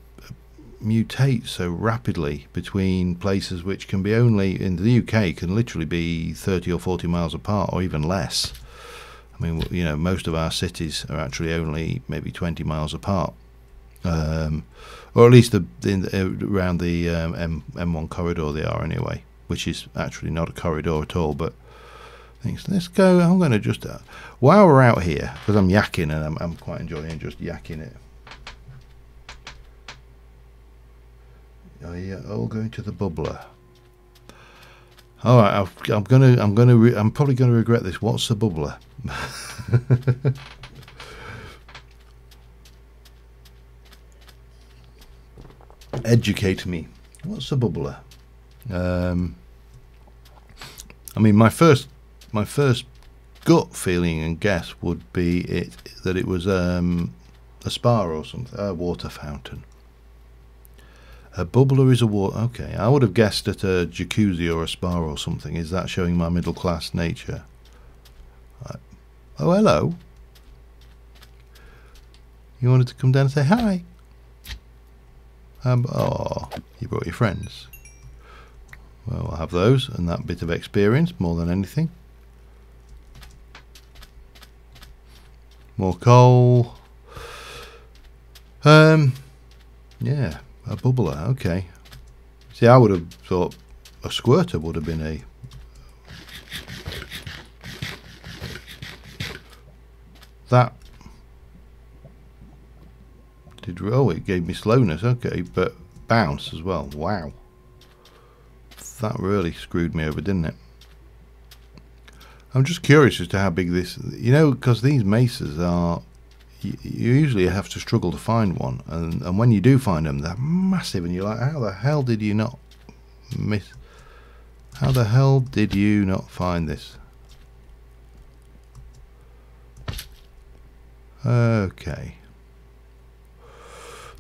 mutate so rapidly between places which can be only, in the UK, can literally be 30 or 40 miles apart, or even less. I mean, you know, most of our cities are actually only maybe 20 miles apart, or at least around the M1 corridor they are anyway, which is actually not a corridor at all, but things. Let's go. I'm going to just while we're out here, because I'm yakking and I'm quite enjoying just yakking it. Oh yeah, all going to the bubbler. All right, I'm probably going to regret this. What's the bubbler? Educate me. What's the bubbler? I mean, my first gut feeling and guess would be that it was a spa or something, a water fountain. A bubbler is a water. Okay, I would have guessed at a jacuzzi or a spa or something. Is that showing my middle class nature? Oh, hello. You wanted to come down and say hi? Oh, you brought your friends. Well, I'll have those and that bit of experience more than anything. More coal. Yeah, a bubbler. Okay. See, I would have thought a squirter would have been a. That did. Oh, it gave me slowness. Okay, but bounce as well. Wow. That really screwed me over, didn't it? I'm just curious as to how big this, you know, because these mesas are, you usually have to struggle to find one, and when you do find them, they're massive, and you're like, how the hell did you not miss? How the hell did you not find this? Okay.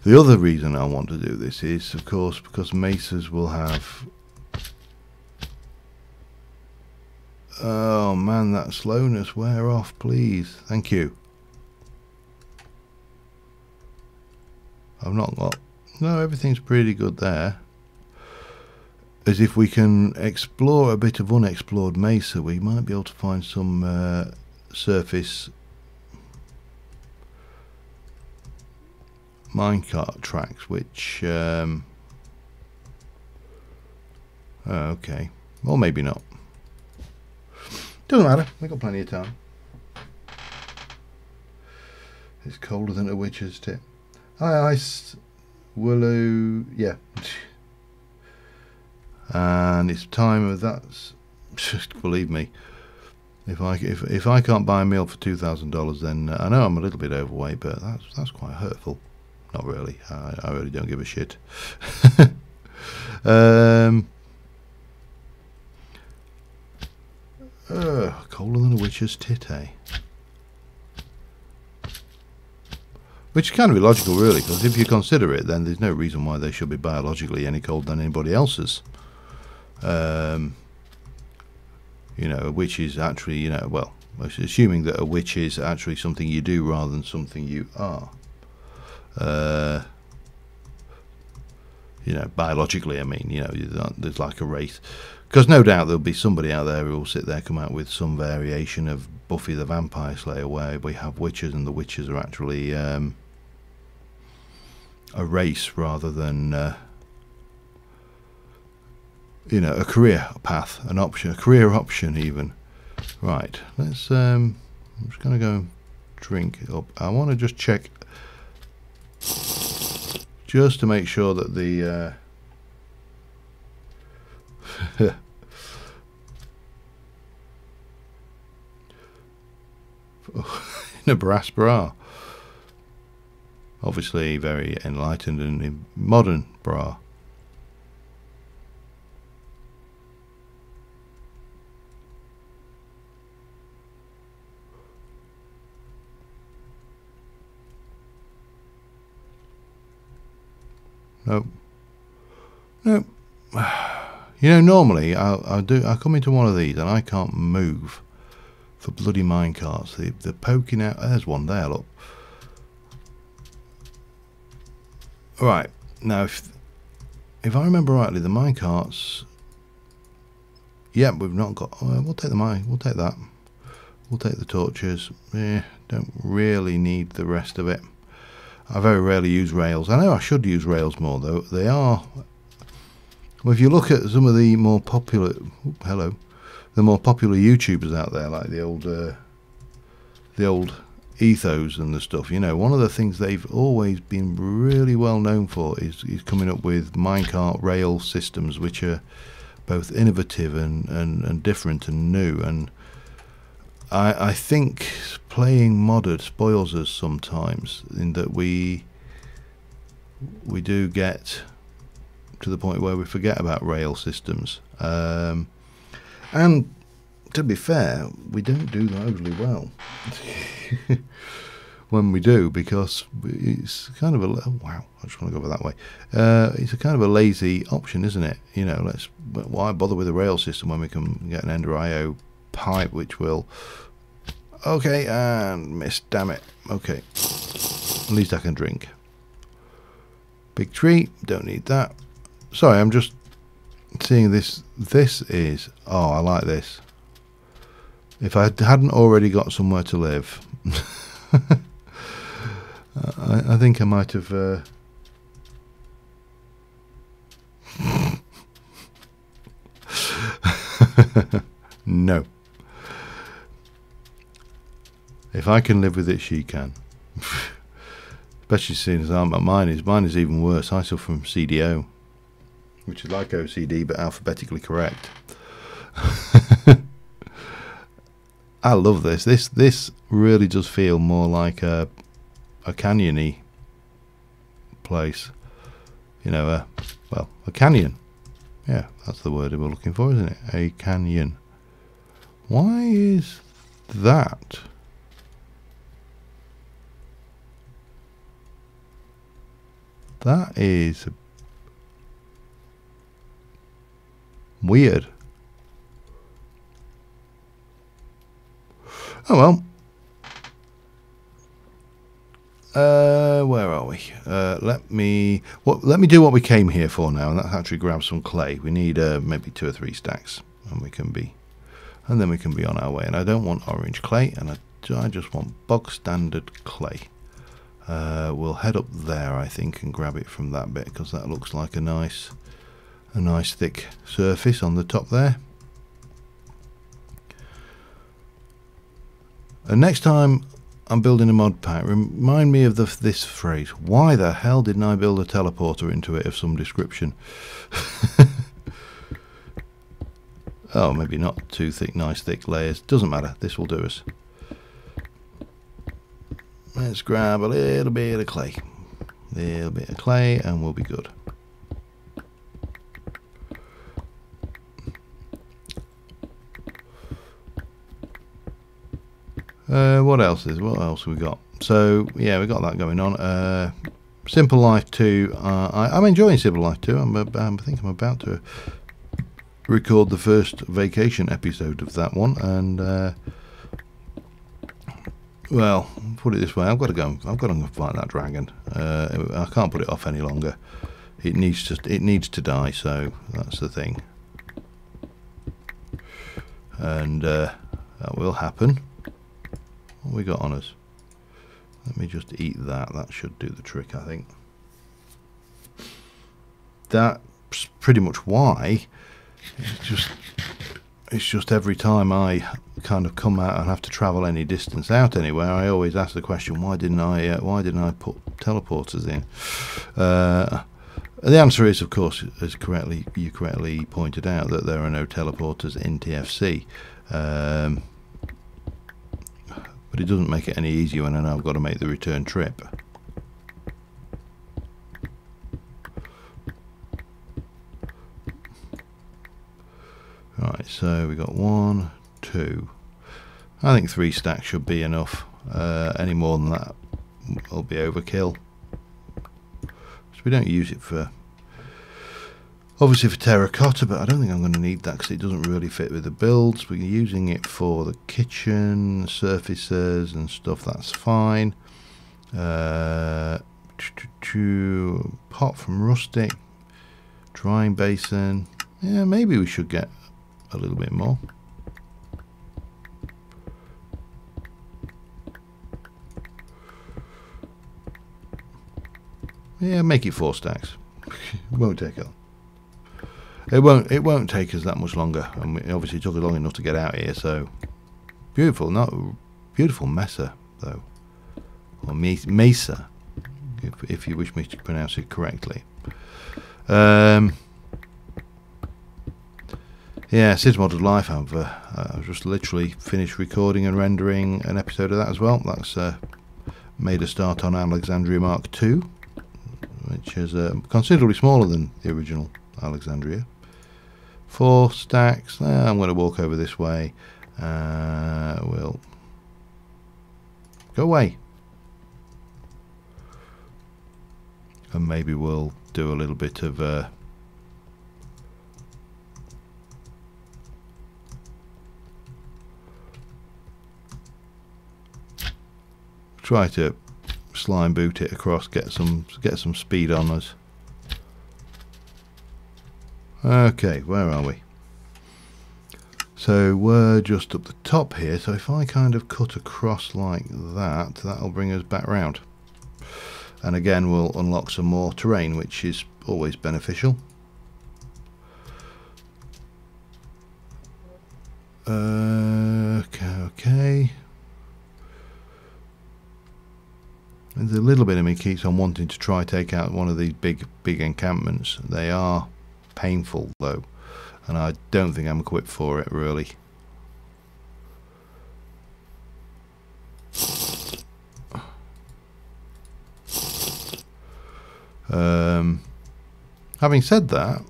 The other reason I want to do this is, of course, because mesas will have. Oh man, that slowness, wear off, please. Thank you. I've not got. No, everything's pretty good there. As if we can explore a bit of unexplored mesa, we might be able to find some surface minecart tracks, which. Okay. Or maybe not. Doesn't matter, we've got plenty of time. It's colder than a witch's tip. Hi, Ice Willow. Yeah. And it's time of that's. Just believe me. If I can't buy a meal for $2,000, then I know I'm a little bit overweight, but that's quite hurtful. Not really. I really don't give a shit. Colder than a witch's tit, eh? Which is kind of illogical, really, because if you consider it, then there's no reason why they should be biologically any colder than anybody else's. You know, a witch is actually, you know, well, assuming that a witch is actually something you do rather than something you are. You know, biologically, I mean, you know, there's like a race. Because no doubt there'll be somebody out there who will sit there, come out with some variation of Buffy the Vampire Slayer, where we have witches, and the witches are actually a race rather than, you know, a career path, an option, a career option even. Right, let's. I'm just going to go drink up. I want to just check, just to make sure that the. In a brass bra, obviously very enlightened and modern bra. Oh. No. You know, normally I come into one of these and I can't move for bloody minecarts. They're poking out. There's one there, look. Right, now if I remember rightly, the minecarts. Yeah, we've not got. We'll take the mine. We'll take that. We'll take the torches. Don't really need the rest of it. I very rarely use rails. I know I should use rails more though. They are. Well, if you look at some of the more popular, the more popular YouTubers out there, like the old Ethos and the stuff, you know, one of the things they've always been really well known for is coming up with minecart rail systems, which are both innovative and different and new. And I think playing modded spoils us sometimes, in that we do get to the point where we forget about rail systems, and to be fair, we don't do that overly well when we do, because it's kind of a wow. I just want to go over that way. It's a kind of a lazy option, isn't it? You know, why bother with a rail system when we can get an Ender IO pipe, which will. Okay, and missed. Damn it. Okay, at least I can drink. Big tree. Don't need that. Sorry, I'm just seeing this. This is. Oh, I like this. If I hadn't already got somewhere to live, I think I might have. No. If I can live with it, she can. Especially seeing as mine is even worse. I suffer from CDO, which is like OCD but alphabetically correct. I love this. This really does feel more like a canyony place. You know, well, a canyon. Yeah, that's the word we're looking for, isn't it? A canyon. Why is that? That is weird. Oh well. Where are we? Let me do what we came here for now, and that's actually grab some clay. We need maybe 2 or 3 stacks, and then we can be on our way. And I don't want orange clay, and I just want bog standard clay. We'll head up there, I think, and grab it from that bit, because that looks like a nice thick surface on the top there. And next time I'm building a mod pack, remind me of this phrase: why the hell didn't I build a teleporter into it of some description? Oh, maybe not too thick, nice thick layers. Doesn't matter. This will do us. Let's grab a little bit of clay. And we'll be good. What else we got? So yeah, we got that going on. Simple Life 2. I'm enjoying Simple Life 2. I think I'm about to record the first vacation episode of that one, and well, put it this way: I've got to go and fight that dragon. I can't put it off any longer. It needs to die. So that's the thing, and that will happen. What we got on us? Let me just eat that. That should do the trick, I think. That's pretty much why. It's just every time I kind of come out and have to travel any distance out anywhere, I always ask the question: why didn't I put teleporters in? The answer is, of course, you correctly pointed out, that there are no teleporters in TFC. But it doesn't make it any easier when I know I've got to make the return trip. Right, so we got 1, 2. I think 3 stacks should be enough. Any more than that will be overkill. So we don't use it for obviously for terracotta, but I don't think I'm going to need that because it doesn't really fit with the builds. We're using it for the kitchen surfaces and stuff, that's fine. Pot from rustic, drying basin. Yeah, maybe we should get a little bit more. Yeah, make it 4 stacks. It won't take it. It won't take us that much longer, and it obviously took us long enough to get out here. So beautiful, not beautiful mesa though, or mesa, if you wish me to pronounce it correctly. Yeah, Sid's Modded Life. I've just literally finished recording and rendering an episode of that as well. That's made a start on Alexandria Mark II, which is considerably smaller than the original Alexandria. 4 stacks. I'm going to walk over this way. We'll go away, and maybe we'll do a little bit of try to slime boot it across, get some speed on us. Okay, where are we? So we're just up the top here, so if I kind of cut across like that, that'll bring us back round, and again we'll unlock some more terrain, which is always beneficial. Okay. There's a little bit of me keeps on wanting to try take out one of these big encampments. They are painful though, and I don't think I'm equipped for it really. Having said that,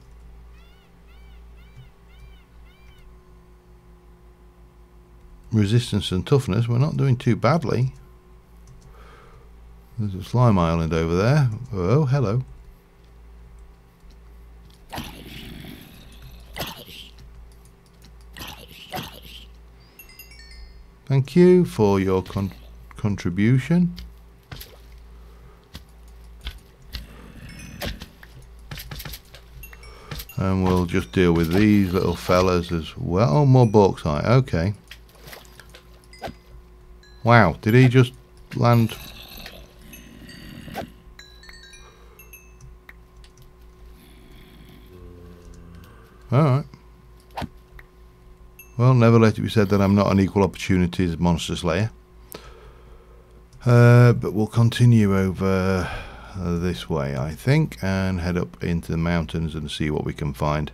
resistance and toughness, we're not doing too badly. There's a slime island over there. Oh, hello. Thank you for your contribution. And we'll just deal with these little fellas as well. Oh, more bauxite. Okay. Wow, did he just land? Alright. Well, never let it be said that I'm not an equal opportunities monster slayer. But we'll continue over this way, I think, and head up into the mountains and see what we can find.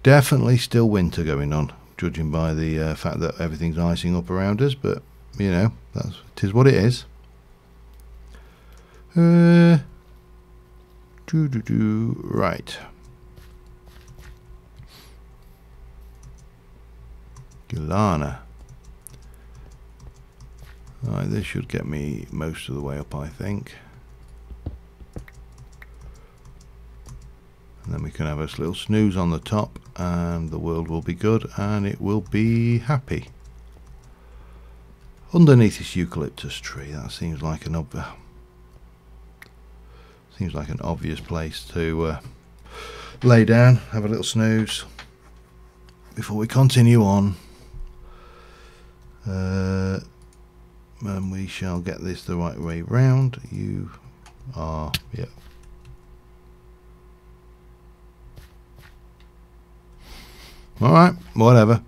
Definitely still winter going on, judging by the fact that everything's icing up around us, but, you know, it is what it is. Right. Gilana. Right, this should get me most of the way up, I think. And then we can have a little snooze on the top, and the world will be good, and it will be happy. Underneath this eucalyptus tree, that seems like an obvious place to lay down, have a little snooze before we continue on. And we shall get this the right way round. You are, yeah. Alright, whatever.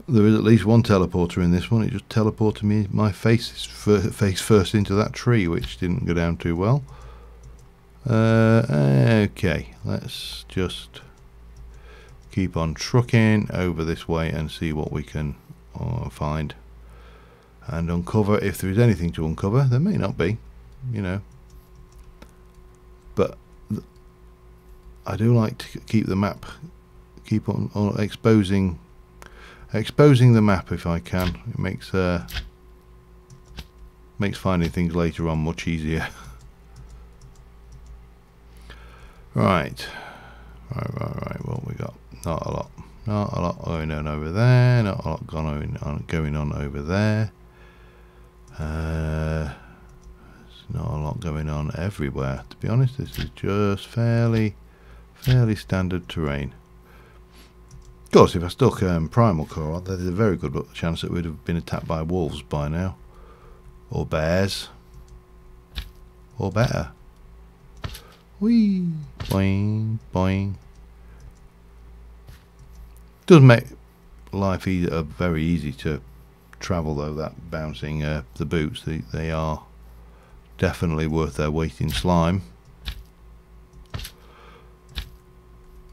There is at least one teleporter in this one. It just teleported me my face first into that tree, which didn't go down too well. Okay, let's just keep on trucking over this way and see what we can find and uncover. If there is anything to uncover, there may not be, you know, but I do like to keep the map, keep on exposing the map if I can. It makes finding things later on much easier. Right. Right. What we got? Not a lot. Not a lot going on over there. Not a lot going on over there. There's not a lot going on everywhere. To be honest, this is just fairly standard terrain. Of course, if I stuck primal core on, there's a very good chance that we'd have been attacked by wolves by now, or bears, or better. Whee! Boing, boing. Does make life very easy to travel though, that bouncing the boots. They are definitely worth their weight in slime.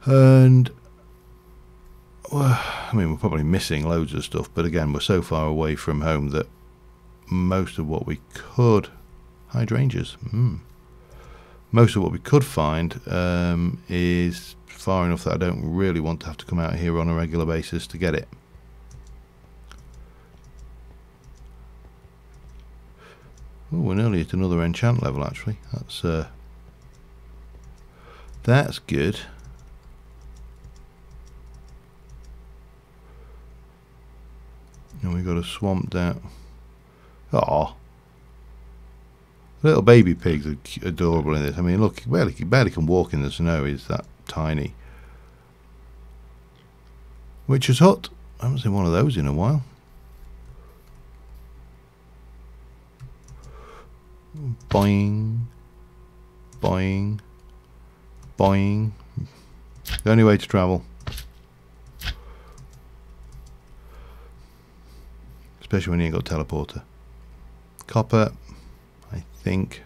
And well, I mean, we're probably missing loads of stuff, but again, we're so far away from home that most of what we could hydrangeas. Most of what we could find is far enough that I don't really want to have to come out here on a regular basis to get it. Oh, we're nearly at another enchant level actually. That's good. And we got a swamp down. Oh, little baby pigs are adorable in this. I mean, look, he barely can walk in the snow. He's that tiny. Witch's hut. I haven't seen one of those in a while. Boing, boing, boing. The only way to travel. Especially when you ain't got a teleporter. Copper, I think.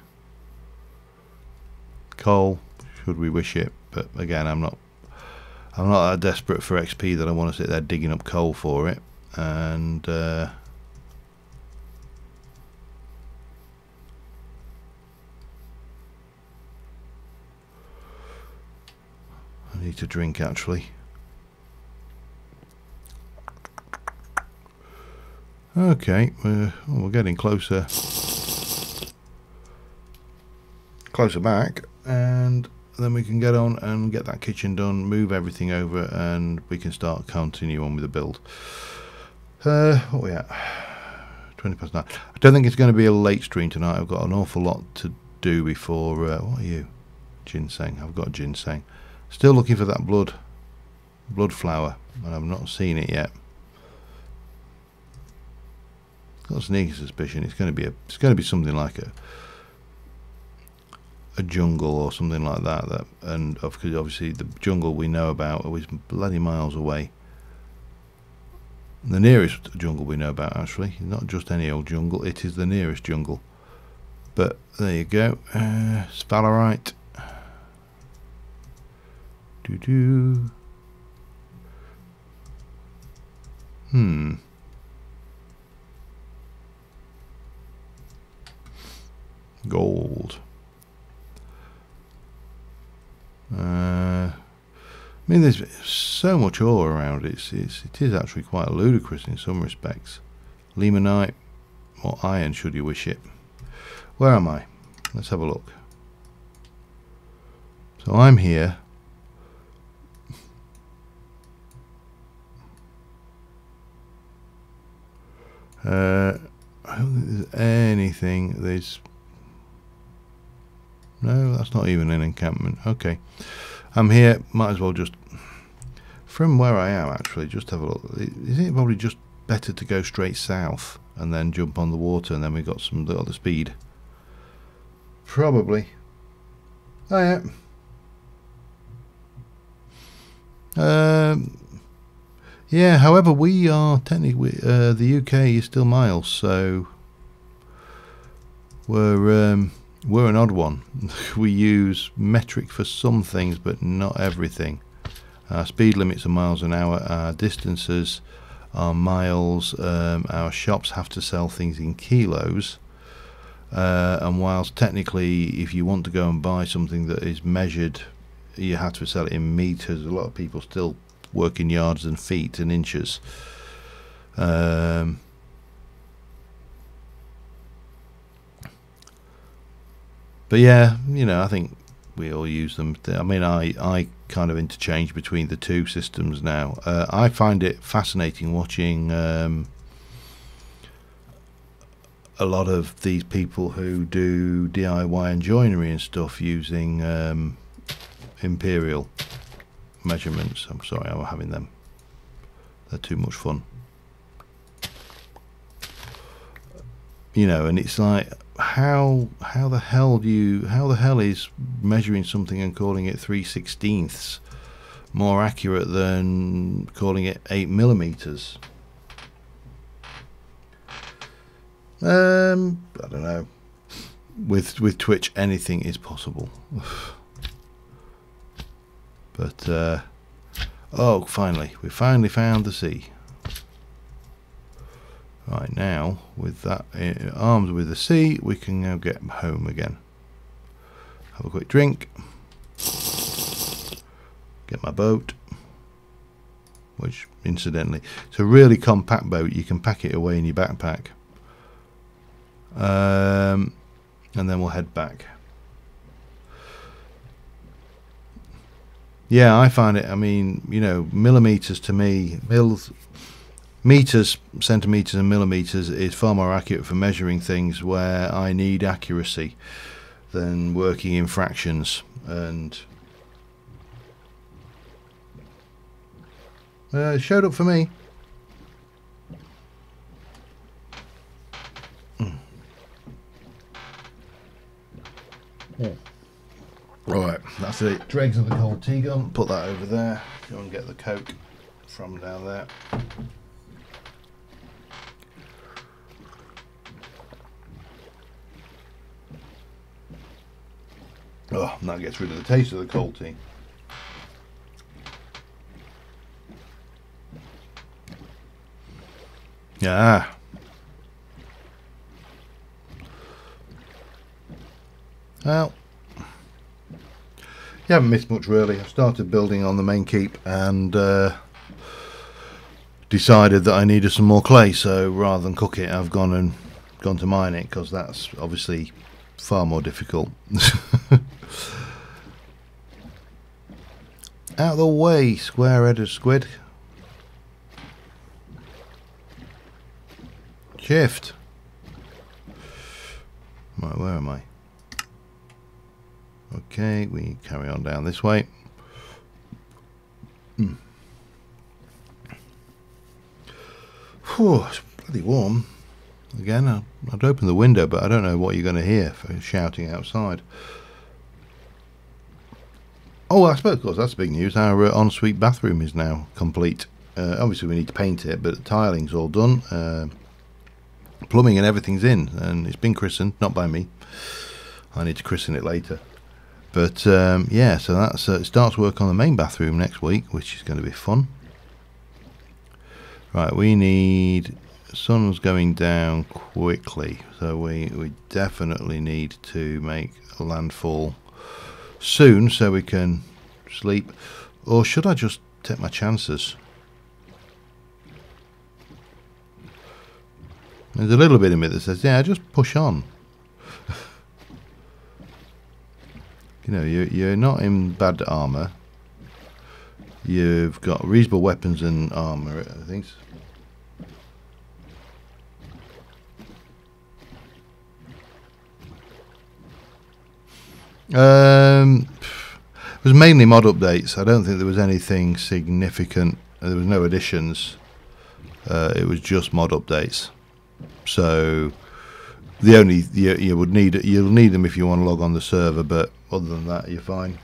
Coal, should we wish it, but again, I'm not that desperate for XP that I want to sit there digging up coal for it. And I need to drink actually. Okay, we're getting closer back, and then we can get on and get that kitchen done, move everything over, and we can start continue on with the build. What are we at? 20 past 9. I don't think it's going to be a late stream tonight. I've got an awful lot to do before. What are you? Ginseng. I've got ginseng. Still looking for that blood flower, and I've not seen it yet. Got a sneaky suspicion it's going to be something like a jungle or something like that. And obviously the jungle we know about is bloody miles away. The nearest jungle we know about, actually, not just any old jungle, it is the nearest jungle. But there you go. Sphalerite. Gold. I mean, there's so much ore around. It is actually quite ludicrous in some respects. Limonite or iron, should you wish it. Where am I? Let's have a look. So I'm here. I don't think there's anything. No, that's not even an encampment. Okay, I'm here. Might as well just, from where I am actually, just have a look. Isn't it probably just better to go straight south and then jump on the water, and then we got some other speed? Probably. Oh yeah. Yeah, however, we are technically, the UK is still miles, so we're an odd one. We use metric for some things, but not everything. Our speed limits are miles an hour, our distances are miles, our shops have to sell things in kilos, and whilst technically if you want to go and buy something that is measured, you have to sell it in meters. A lot of people still work in yards and feet and inches. But yeah, you know, I think we all use them. I mean, I kind of interchange between the two systems now. I find it fascinating watching a lot of these people who do DIY and joinery and stuff using imperial measurements. I'm sorry, I'm having them. They're too much fun. You know, and it's like, how the hell is measuring something and calling it 3/16 more accurate than calling it 8mm? I don't know. With Twitch, anything is possible. But oh, we finally found the sea. Right, now with that armed with the sea, we can now get home again. Have a quick drink. Get my boat, which incidentally, it's a really compact boat. You can pack it away in your backpack. And then we'll head back. Yeah, I find it, I mean, you know, millimeters to me, meters, centimeters and millimeters is far more accurate for measuring things where I need accuracy than working in fractions. And it showed up for me. Right, that's it. Dregs of the cold tea gun. Put that over there. Go and get the Coke from down there. Oh, and that gets rid of the taste of the cold tea. Yeah. Well, you haven't missed much really. I've started building on the main keep and decided that I needed some more clay, so rather than cook it, I've gone to mine it, because that's obviously far more difficult. Out of the way, square-headed squid. Shift. Right, where am I? Okay, we carry on down this way. Whew, it's bloody warm. Again, I'd open the window, but I don't know what you're going to hear for shouting outside. Oh, I suppose, of course, that's big news. Our ensuite bathroom is now complete. Obviously, we need to paint it, but the tiling's all done. Plumbing and everything's in, and it's been christened, not by me. I need to christen it later. But yeah, so that's it starts work on the main bathroom next week, which is going to be fun. Right, we need, sun's going down quickly, so we definitely need to make a landfall soon so we can sleep. Or should I just take my chances? There's a little bit in me that says, yeah, just push on. You know, you're not in bad armour. You've got reasonable weapons and armour, I think. It was mainly mod updates. I don't think there was anything significant. There was no additions. It was just mod updates. So the only you'll need them if you want to log on the server, but other than that, you're fine.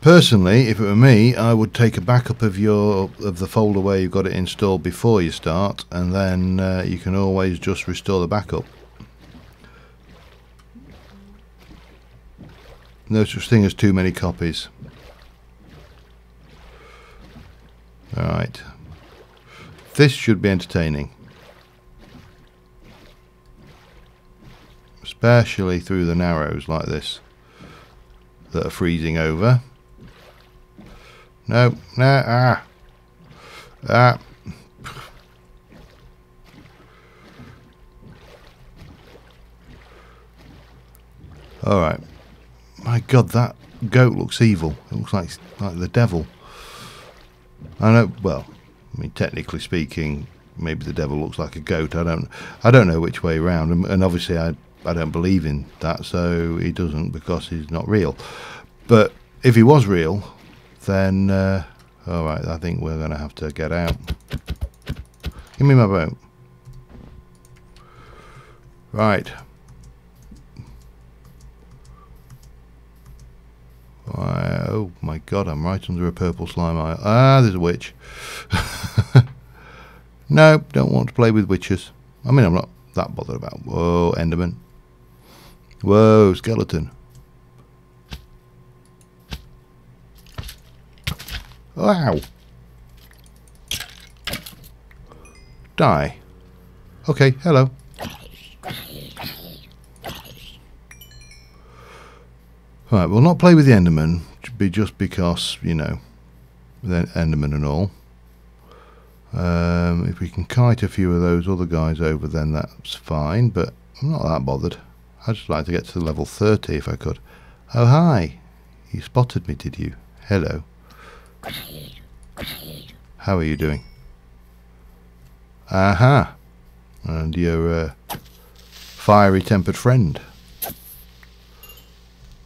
Personally, if it were me, I would take a backup of the folder where you've got it installed before you start, and then you can always just restore the backup. No such thing as too many copies. Alright. This should be entertaining. Especially through the narrows like this that are freezing over. No, no, Alright. My God, that goat looks evil. It looks like the devil. I know, well, I mean, technically speaking, maybe the devil looks like a goat. I don't know which way around. And obviously I don't believe in that, so he doesn't, because he's not real. But if he was real, then alright, I think we're going to have to get out. Give me my boat. Right. Oh my God, I'm right under a purple slime eye. Ah, there's a witch. No, don't want to play with witches. I mean, I'm not that bothered about. Whoa, Enderman. Whoa, skeleton. Wow. Die. Okay, hello. Right, we'll not play with the Enderman, just because, you know, the Enderman and all. If we can kite a few of those other guys over, then that's fine, but I'm not that bothered. I'd just like to get to level 30 if I could. Oh, hi. You spotted me, did you? Hello. How are you doing? Aha. And your fiery tempered friend.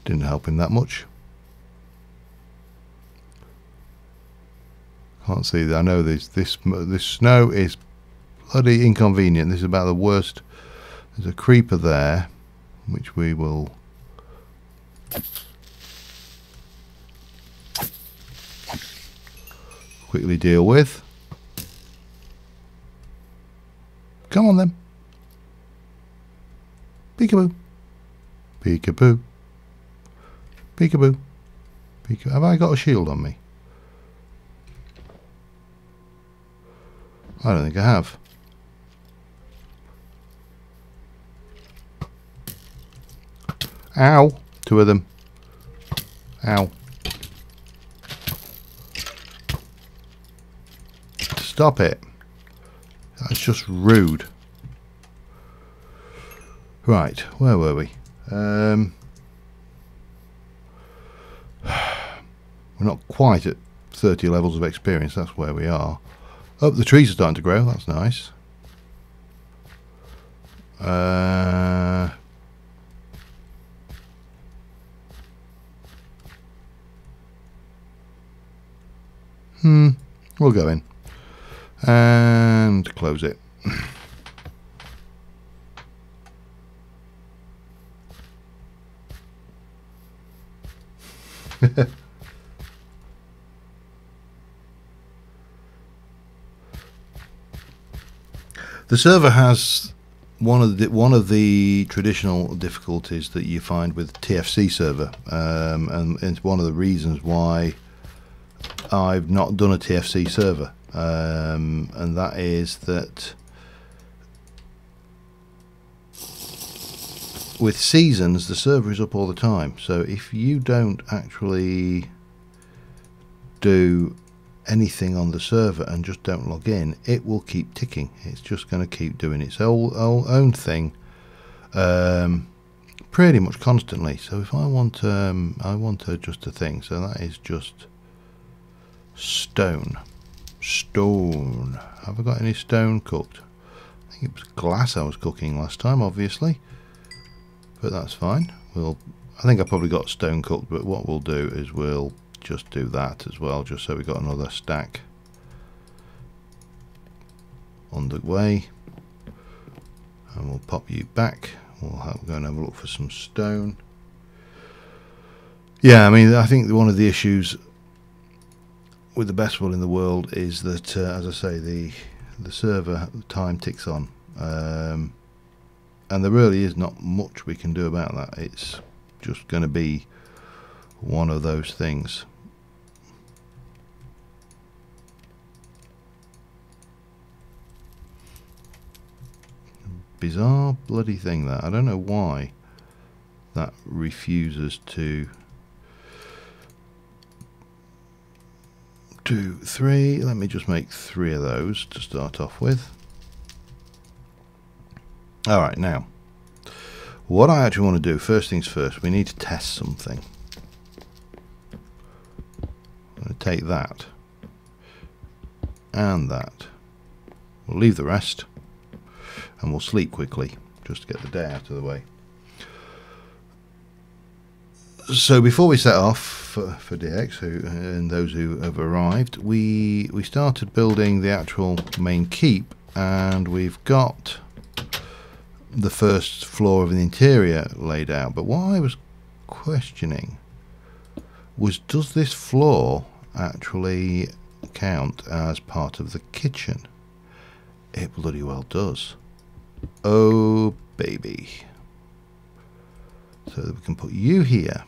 Didn't help him that much. Can't see that. I know this snow is bloody inconvenient. This is about the worst. There's a creeper there, which we will quickly deal with. Come on then. Peekaboo. Peekaboo. Peekaboo. Peekaboo. Have I got a shield on me? I don't think I have. Ow. Two of them. Ow. Stop it. That's just rude. Right, where were we? We're not quite at 30 levels of experience, that's where we are. Oh, the trees are starting to grow, that's nice. We'll go in. And close it. The server has one of the traditional difficulties that you find with TFC server, and it's one of the reasons why I've not done a TFC server, and that is that with seasons the server is up all the time, so if you don't actually do anything on the server and just don't log in, it will keep ticking. It's just going to keep doing its own thing pretty much constantly. So if I want to just a thing, so that is just stone. Have I got any stone cooked? I think it was glass I was cooking last time, obviously, but that's fine. I think I probably got stone cooked, but what we'll do is we'll just do that as well, just so we got another stack on the way, and we'll pop you back. We'll go and have a look for some stone. Yeah, I mean, I think one of the issues with the best will in the world is that, as I say, the server time ticks on, and there really is not much we can do about that. It's just going to be one of those things. Bizarre bloody thing that. I don't know why that refuses to do 3. Let me just make 3 of those to start off with. Alright, now What I actually want to do, first things first, we need to test something. I'm going to take that and that. We'll leave the rest and we'll sleep quickly just to get the day out of the way. So before we set off for DX, and those who have arrived, we started building the actual main keep, and we've got the first floor of the interior laid out. But what I was questioning was, does this floor actually count as part of the kitchen? It bloody well does. Oh baby. So that we can put you here,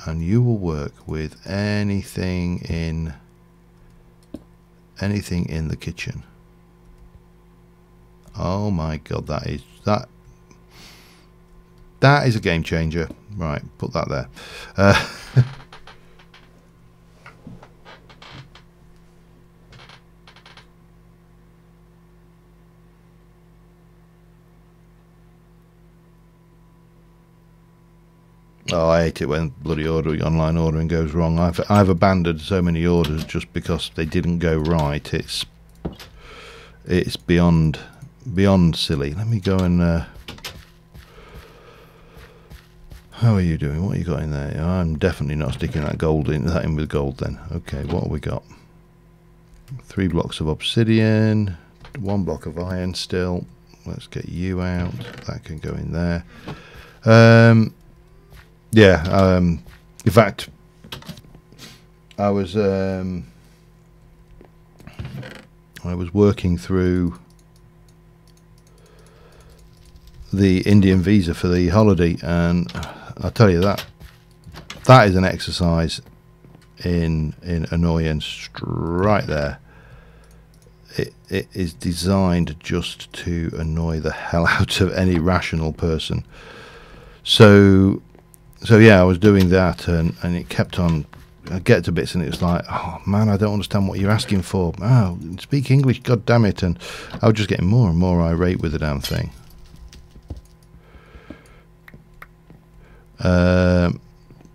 and you will work with anything in the kitchen. Oh my god, that is a game changer. Right, put that there. Oh, I hate it when bloody online ordering goes wrong. I've abandoned so many orders just because they didn't go right. It's beyond silly. Let me go and how are you doing? What you got in there? I'm definitely not sticking that in with gold then. Okay, what have we got? 3 blocks of obsidian, 1 block of iron still. Let's get you out. That can go in there. Yeah, in fact, I was working through the Indian visa for the holiday, and I'll tell you that is an exercise in annoyance right there. It is designed just to annoy the hell out of any rational person. So yeah, I was doing that, and it kept on. I get to bits, and it was like, oh man, I don't understand what you're asking for. Oh, speak English, god damn it! And I was just getting more and more irate with the damn thing.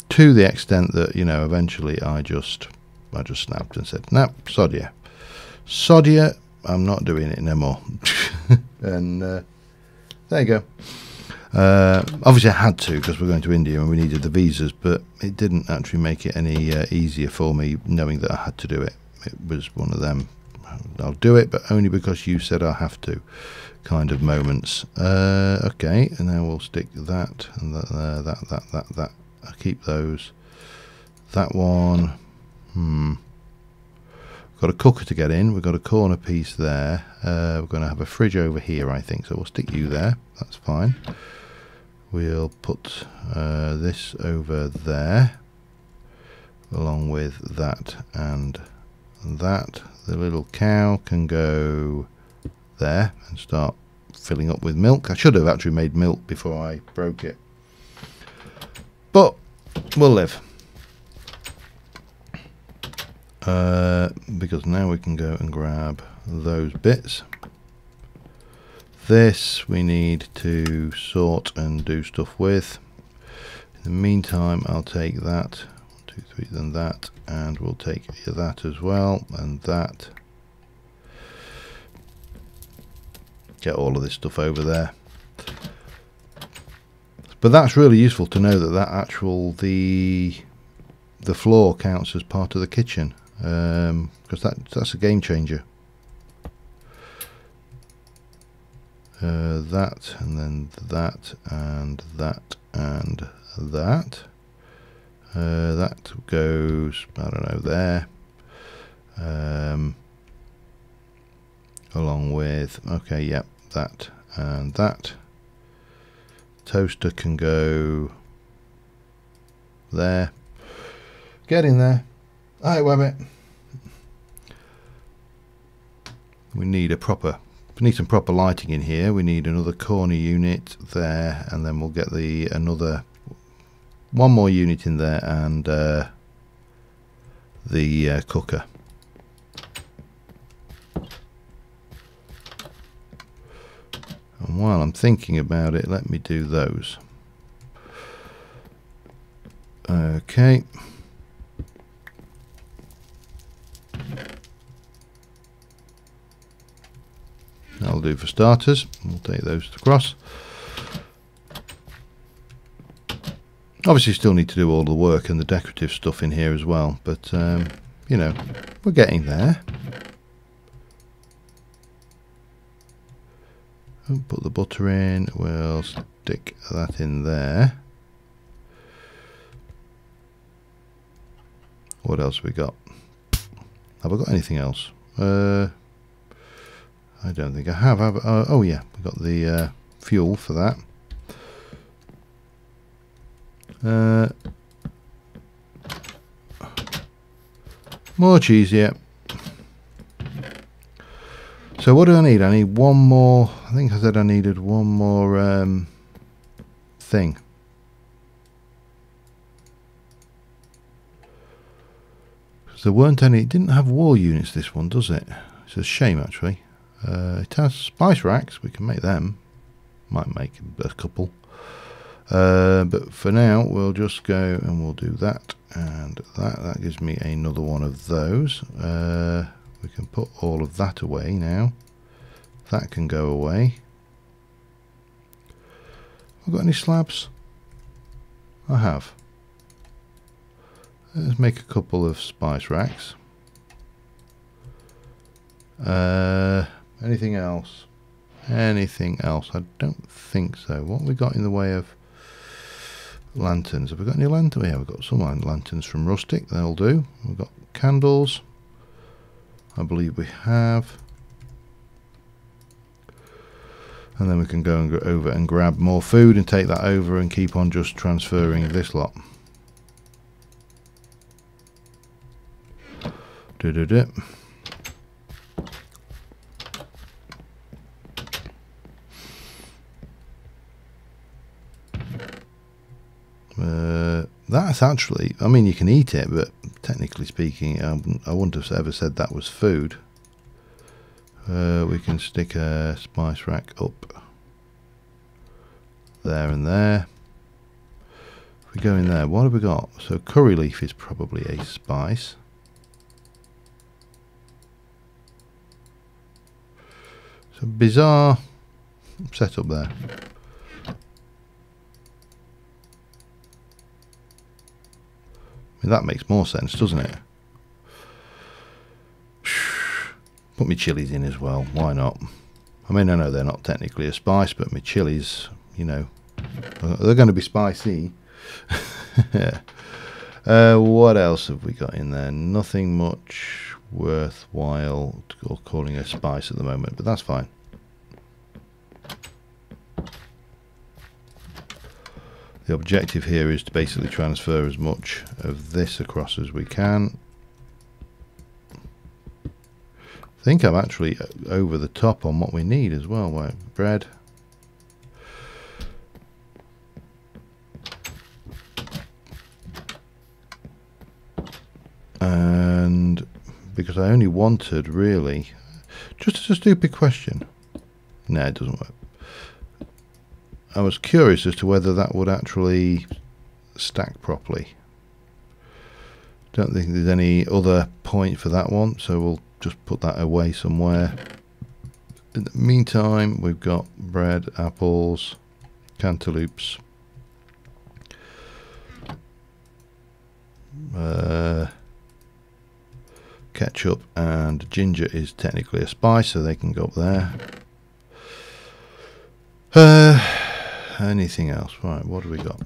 To the extent that, you know, eventually I just snapped and said, no, sod ya, I'm not doing it no more. And there you go. Obviously I had to, because we're going to India and we needed the visas, but it didn't actually make it any easier for me knowing that I had to do it. It was one of them, I'll do it, but only because you said I have to kind of moments. Okay, and now we'll stick that and that. I'll keep those. That one, got a cooker to get in, we've got a corner piece there. We're going to have a fridge over here, I think, so we'll stick you there, that's fine. We'll put this over there along with that and that. The little cow can go there and start filling up with milk. I should have actually made milk before I broke it, but we'll live. Because now we can go and grab those bits. This we need to sort and do stuff with. In the meantime, I'll take that, 1, 2, 3, then that, and we'll take that as well, and that. Get all of this stuff over there. But that's really useful to know that actual the floor counts as part of the kitchen, because that's a game changer. That, and then that, and that, and that. That goes, I don't know, there. Along with, okay, yep, that and that. Toaster can go there. Get in there. Alright, Webbit. We need some proper lighting in here. We need another corner unit there, and then we'll get one more unit in there, and the cooker. And while I'm thinking about it, let me do those. Okay. That'll do for starters. We'll take those across. Obviously still need to do all the work and the decorative stuff in here as well, but you know, we're getting there. We'll put the butter in, we'll stick that in there. What else have we got? Have I got anything else? I don't think I have. Oh yeah, we've got the fuel for that. More cheese, yeah. So what do I need? I need one more. I think I said I needed one more thing. Because there weren't any. It didn't have wall units, this one, does it? It's a shame, actually. It has spice racks. We can make them. Might make a couple. But for now, we'll just go and we'll do that and that. That gives me another one of those. We can put all of that away now. That can go away. Have I got any slabs? I have. Let's make a couple of spice racks. Anything else? Anything else? I don't think so. What have we got in the way of lanterns? Have we got any lanterns? Yeah, we've got some lanterns from Rustic. They'll do. We've got candles. I believe we have. And then we can go and go over and grab more food and take that over and keep on just transferring this lot. That's actually, I mean, you can eat it, but technically speaking, I wouldn't have ever said that was food. We can stick a spice rack up there and there. If we go in there, what have we got? So curry leaf is probably a spice. So bizarre setup there. I mean, that makes more sense, doesn't it? Put my chilies in as well. Why not? I mean, I know they're not technically a spice, but my chilies, you know, they're going to be spicy. What else have we got in there? Nothing much worthwhile calling a spice at the moment, but that's fine. The objective here is to basically transfer as much of this across as we can. I think I'm actually over the top on what we need as well. Right, bread. And because I only wanted really just a stupid question. No, it doesn't work. I was curious as to whether that would actually stack properly. Don't think there's any other point for that one, so we'll just put that away somewhere. In the meantime, we've got bread, apples, cantaloupes, ketchup, and ginger is technically a spice, so they can go up there. Anything else? Right, what do we got?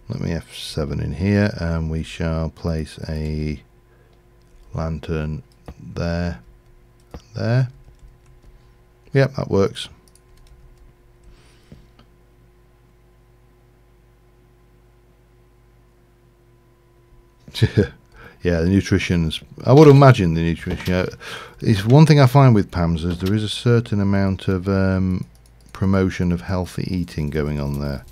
Let me F7 in here, and we shall place a lantern there. There. Yep, that works. Yeah, the nutrition's. I would imagine the nutrition. It's one thing I find with Pams is there is a certain amount of promotion of healthy eating going on there,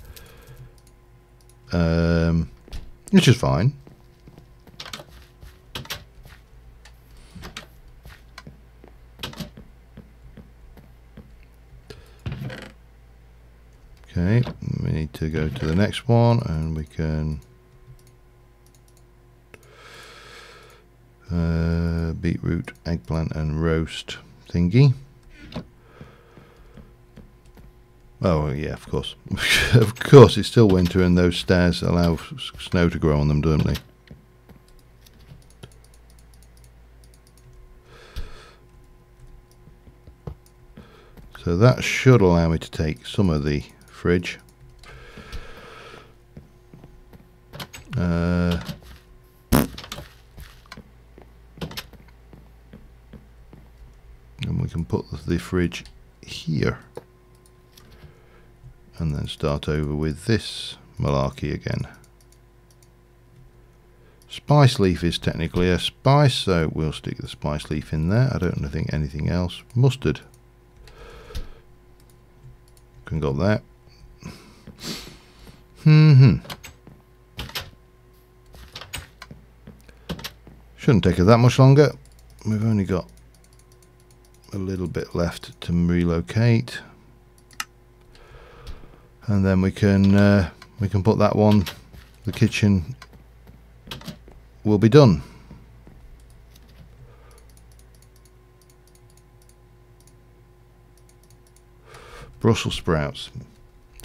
which is fine. Okay, we need to go to the next one, and we can beetroot, eggplant and roast thingy. Oh yeah, of course. Of course, it's still winter and those stairs allow snow to grow on them, don't they? So that should allow me to take some of the fridge. And we can put the fridge here. And then start over with this malarkey again. Spice leaf is technically a spice, so we'll stick the spice leaf in there. I don't think anything else. Mustard. Can go there. Shouldn't take us that much longer. We've only got a little bit left to relocate. And then we can put that one, the kitchen will be done. Brussels sprouts,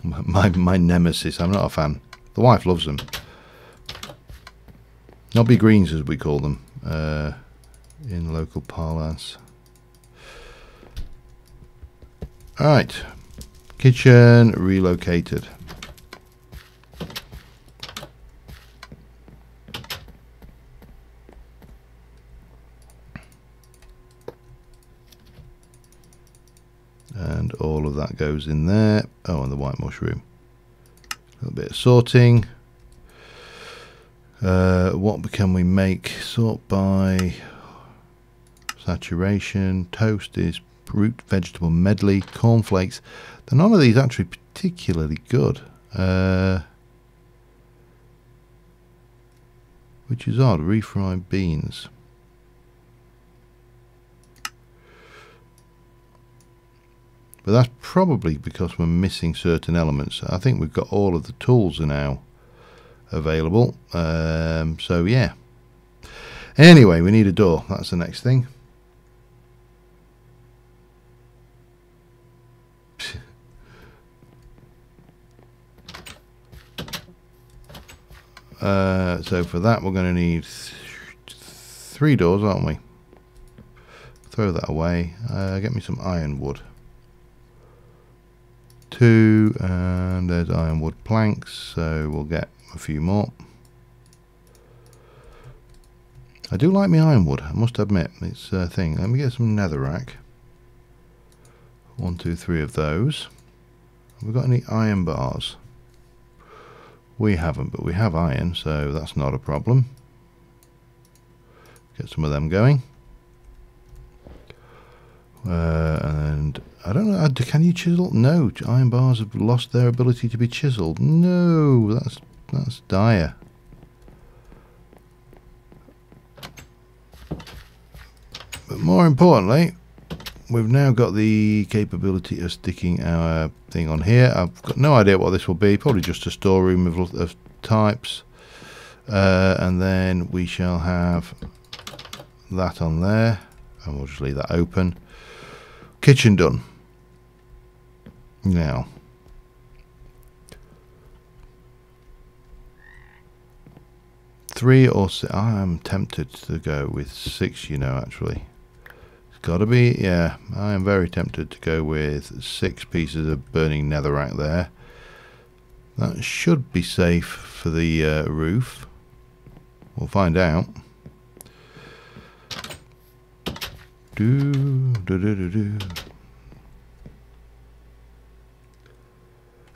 my nemesis. I'm not a fan. The wife loves them. Knobby greens, as we call them in local parlance. All right. Kitchen relocated. And all of that goes in there. Oh, and the white mushroom. A little bit of sorting. What can we make? Sort by saturation. Toast is root vegetable medley. Cornflakes. None of these actually particularly good, which is odd. Refried beans. But that's probably because we're missing certain elements. I think we've got all of the tools are now available. So yeah. Anyway, we need a door. That's the next thing. So for that we're going to need 3 doors, aren't we? Throw that away. Get me some ironwood. 2, and there's ironwood planks, so we'll get a few more. I do like my ironwood, I must admit. It's a thing. Let me get some netherrack. 1, 2, 3 of those. Have we got any iron bars? We haven't, but we have iron, so that's not a problem. Get some of them going. And I don't know, can you chisel? No, iron bars have lost their ability to be chiseled. No, that's dire. But more importantly, we've now got the capability of sticking our thing on here. I've got no idea what this will be, probably just a storeroom of types. And then we shall have that on there, and we'll just leave that open. Kitchen done. Now, three or six. I am tempted to go with 6, you know, actually. It's got to be, yeah, I am very tempted to go with 6 pieces of burning netherrack there. That should be safe for the roof. We'll find out.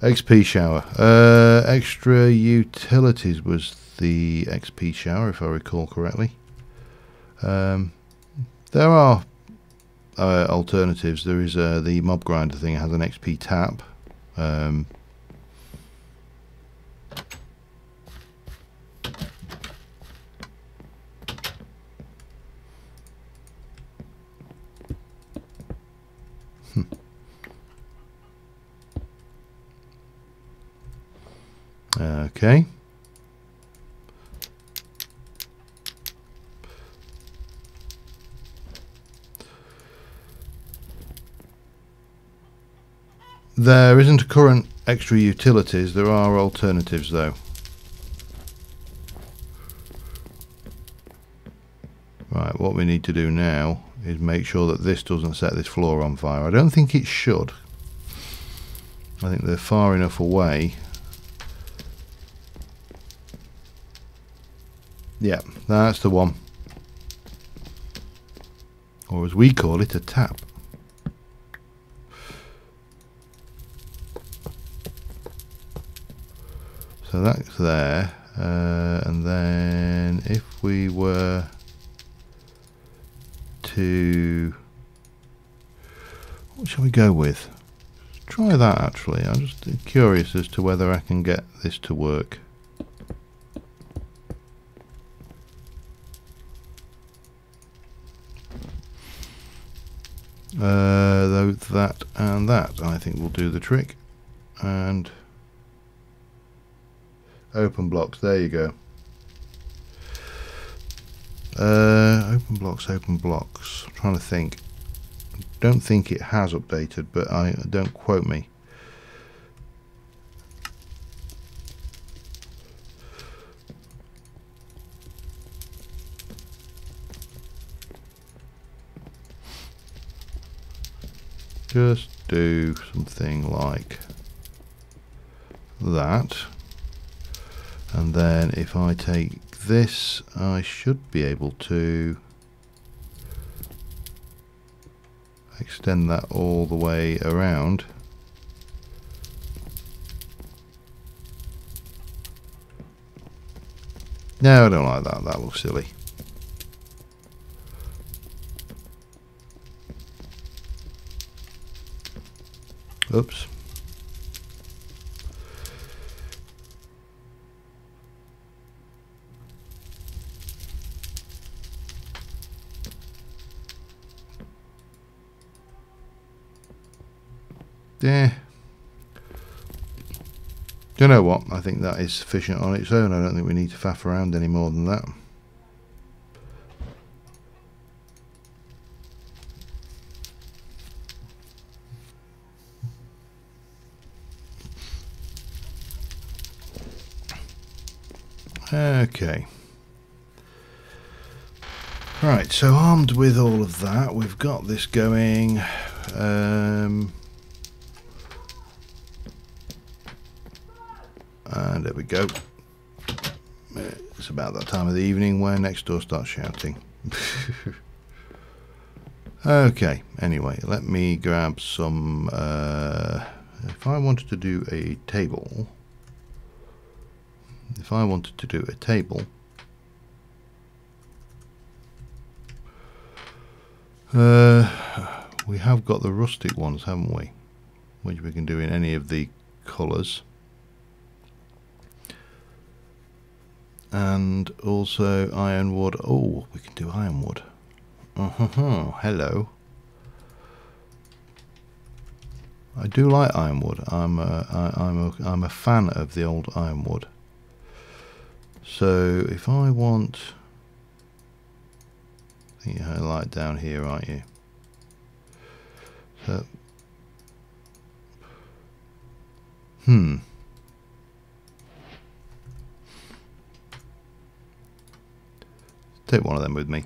XP shower. Extra utilities was the XP shower, if I recall correctly. There are alternatives. There is the mob grinder thing has an XP tap. Okay. There isn't a current extra utilities. There are alternatives though. Right, what we need to do now is make sure that this doesn't set this floor on fire. I don't think it should. I think they're far enough away. Yeah, that's the one. Or as we call it, a tap. So that's there. And then if we were to... what shall we go with? Let's try that actually. I'm just curious as to whether I can get this to work. Though that and that I think will do the trick. And open blocks, there you go. Open blocks. I'm trying to think. Don't think it has updated, but don't quote me. Just do something like that. And then if I take this, I should be able to extend that all the way around. No, I don't like that. That looks silly. Oops. Yeah. Do you know what? I think that is sufficient on its own. I don't think we need to faff around any more than that. Okay. Right, so armed with all of that, we've got this going. And there we go. It's about that time of the evening where next door starts shouting. Okay, anyway, let me grab some... if I wanted to do a table... we have got the rustic ones, haven't we? Which we can do in any of the colours. And also ironwood. Oh, we can do ironwood. Hello. I do like ironwood. I'm a fan of the old ironwood. So if I want, I think you're like down here, aren't you? So, take one of them with me.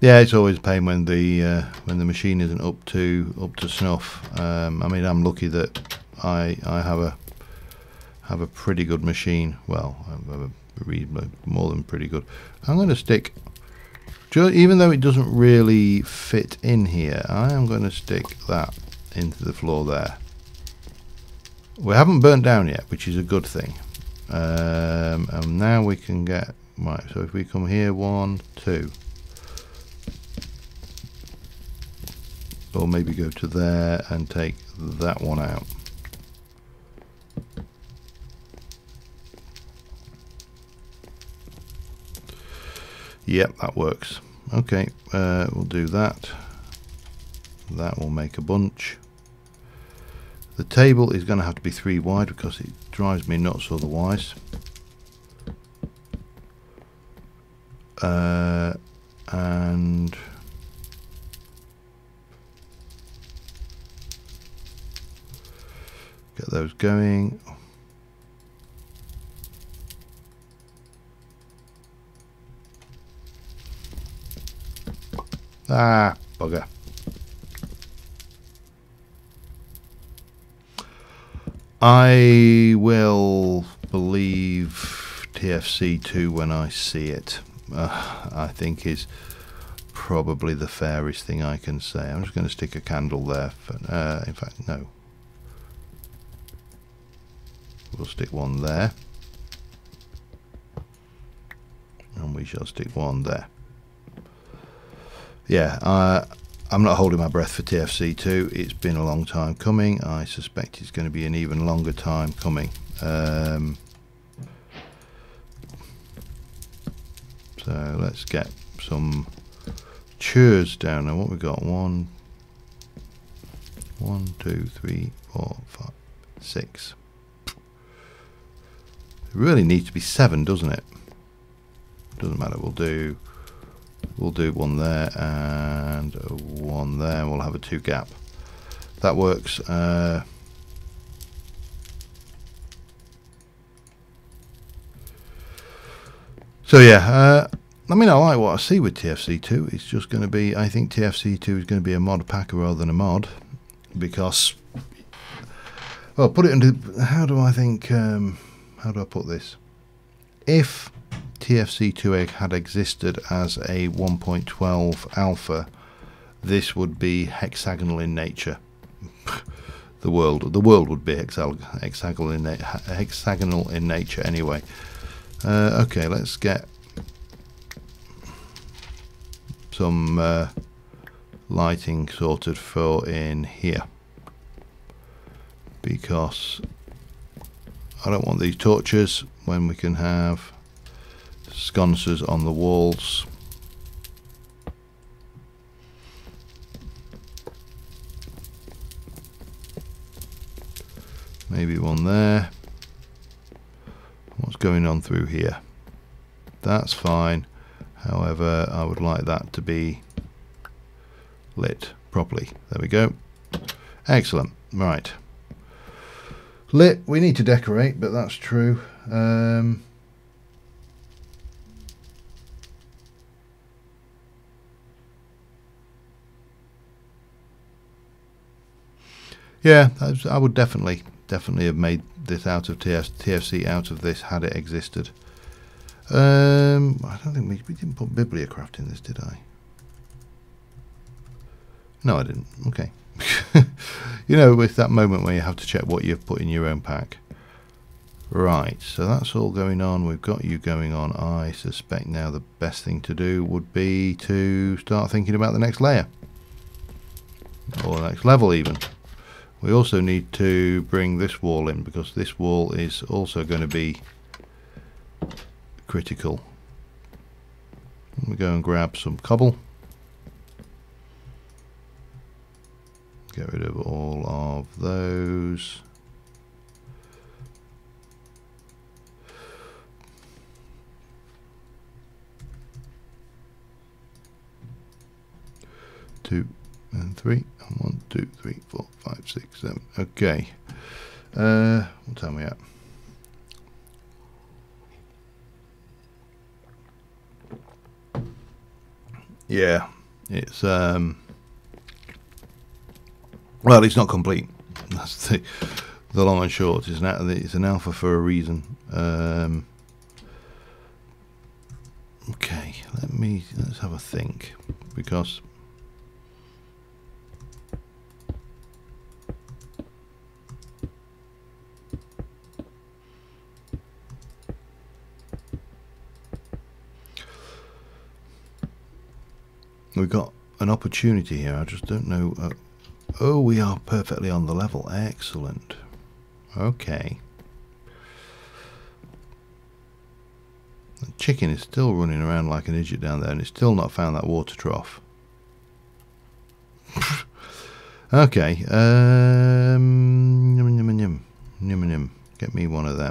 Yeah, it's always a pain when the machine isn't up to snuff. I mean, I'm lucky that I have a pretty good machine. Well, I have a more than pretty good. I'm going to stick, even though it doesn't really fit in here, I am going to stick that into the floor there. We haven't burnt down yet, which is a good thing. And now we can get, right, so if we come here, 1, 2. Or maybe go to there and take that one out. Yep, that works. Okay, we'll do that. That will make a bunch. The table is going to have to be 3 wide because it drives me nuts otherwise. And get those going. Ah, bugger. I will believe TFC 2 when I see it. I think is probably the fairest thing I can say. I'm just going to stick a candle there. In fact, no. We'll stick one there. And we shall stick one there. Yeah, I'm not holding my breath for TFC 2. It's been a long time coming. I suspect it's going to be an even longer time coming. So let's get some chairs down. Now what we got? 1, 2, 3, 4, 5, 6. It really needs to be 7, doesn't it? Doesn't matter. We'll do one there and one there. And we'll have a 2 gap. That works. So yeah, I mean, I like what I see with TFC 2. It's just going to be, I think TFC 2 is going to be a mod packer rather than a mod, because, well, put it into, how do I put this? If TFC 2 had existed as a 1.12 alpha, this would be hexagonal in nature. The world would be hexagonal in nature anyway. Okay, let's get some lighting sorted for in here, because I don't want these torches when we can have sconces on the walls. Maybe one there. What's going on through here? That's fine. However, I would like that to be lit properly. There we go. Excellent. Right. Lit. We need to decorate, but that's true. Yeah, I would definitely have made this out of TFC out of this had it existed. I don't think we didn't put Bibliocraft in this, did I? No, I didn't. Okay. You know, with that moment where you have to check what you've put in your own pack. Right, so that's all going on. We've got you going on. I suspect now the best thing to do would be to start thinking about the next layer. Or the next level even. We also need to bring this wall in, because this wall is also going to be critical. We go and grab some cobble. Get rid of all of those. Two and 3 and 1, 2, 3, 4, 5, 6, 7. Okay. What time are we at? Yeah, it's well, it's not complete. That's the long and short. It's an alpha for a reason. Okay, let's have a think, because we've got an opportunity here. I just don't know. Oh, we are perfectly on the level. Excellent. Okay. The chicken is still running around like an idiot down there, and it's still not found that water trough.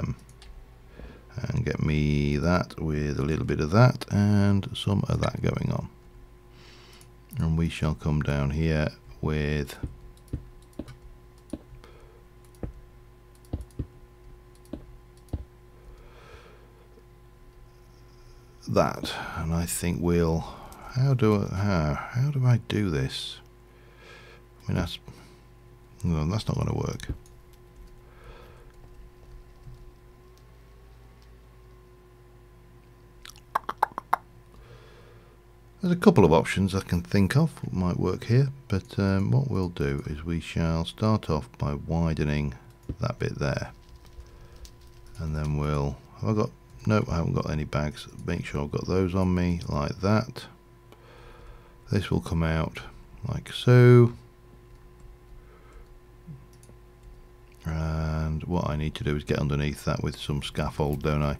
them. And get me that with a little bit of that and some of that going on. And we shall come down here with that, and I think we'll how do I do this? I mean, that's not going to work. There's a couple of options I can think of that might work here, but what we'll do is we shall start off by widening that bit there, and then we'll have I got nope, I haven't got any bags. Make sure I've got those on me like that. This will come out like so. And what I need to do is get underneath that with some scaffold, don't I?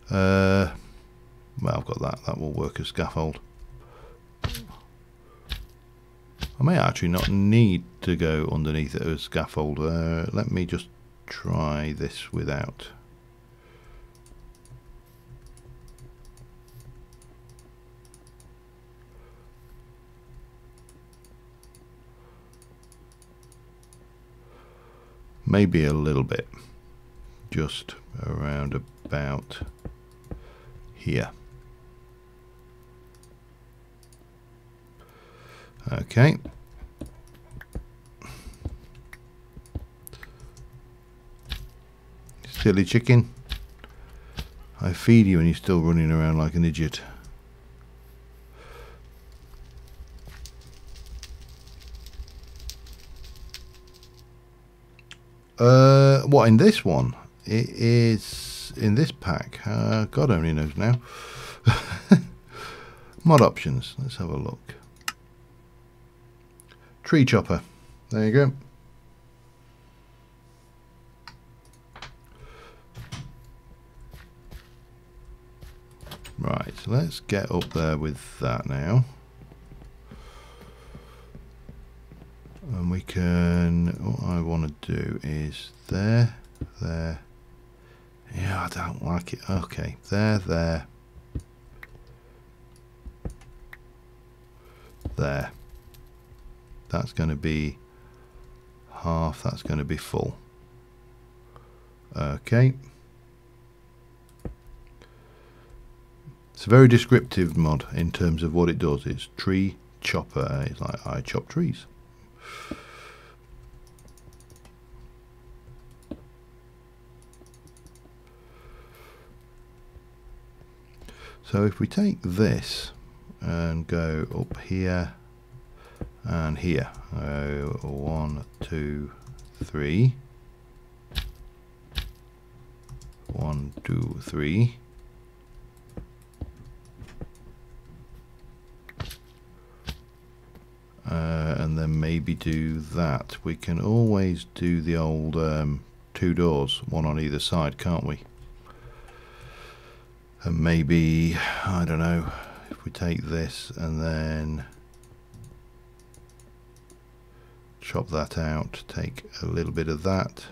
Well, I've got that. That will work as scaffold. I may actually not need to go underneath it as scaffold. Let me just try this without. Maybe a little bit, just around about here. Okay. Silly chicken. I feed you and you're still running around like an idiot. What in this one? It is in this pack. God only knows now. Mod options. Let's have a look. Tree chopper. There you go. Right, so let's get up there with that now. And we can, what I want to do is there. Yeah, I don't like it. Okay, there. That's going to be half, that's going to be full. Okay. It's a very descriptive mod in terms of what it does. It's tree chopper. It's like I chop trees. So if we take this and go up here and here, 1, 2, 3, 1, 2, 3. And then maybe do that. We can always do the old 2 doors, one on either side, can't we? And maybe, I don't know, if we take this and then chop that out, take a little bit of that,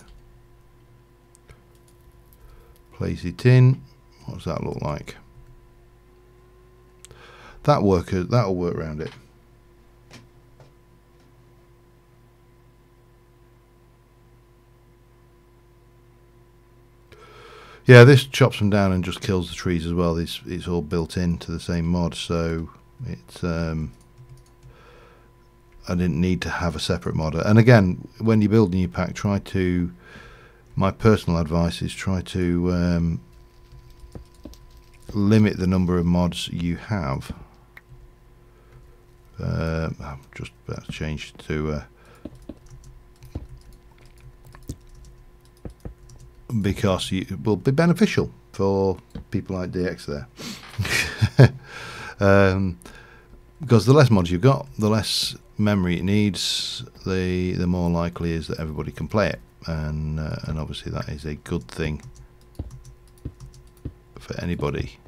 place it in. What does that look like? That'll work around it. Yeah, this chops them down and just kills the trees as well. It's all built into the same mod, so it's I didn't need to have a separate modder. And again, when you're building your pack, my personal advice is try to limit the number of mods you have. I'm just about to change to because it will be beneficial for people like DX there. Because the less mods you've got, the less memory it needs, the more likely is that everybody can play it, and obviously that is a good thing for anybody.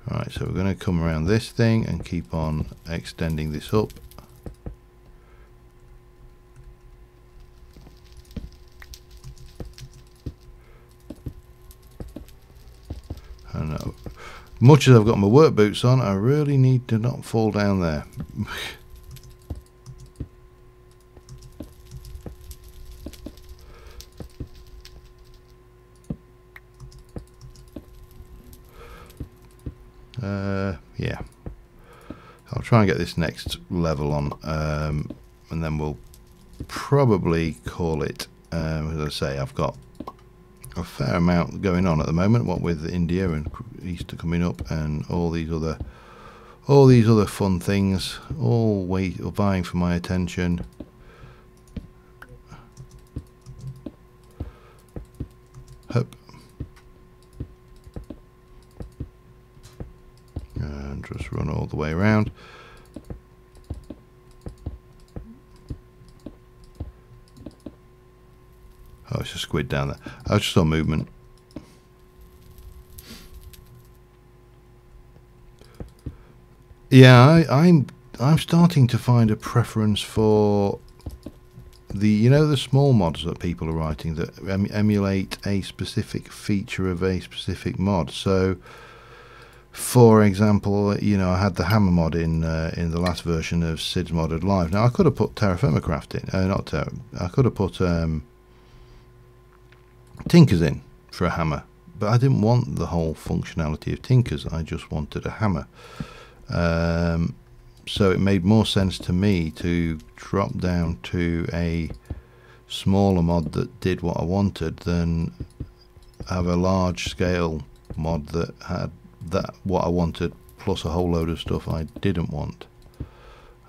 Alright, so we're going to come around this thing and keep on extending this up. And much as I've got my work boots on, I really need to not fall down there. Yeah, I'll try and get this next level on, and then we'll probably call it. As I say, I've got a fair amount going on at the moment, what with India and Easter coming up and all these other fun things, all vying for my attention. Hup. And just run all the way around. Oh, it's a squid down there. I just saw movement. Yeah, I'm starting to find a preference for the the small mods that people are writing that emulate a specific feature of a specific mod. So, for example, I had the hammer mod in the last version of Sid's Modded Live. Now I could have put Terra Firma Craft in, I could have put Tinkers in for a hammer, but I didn't want the whole functionality of Tinkers. I just wanted a hammer. So it made more sense to me to drop down to a smaller mod that did what I wanted than have a large scale mod that had what I wanted plus a whole load of stuff I didn't want.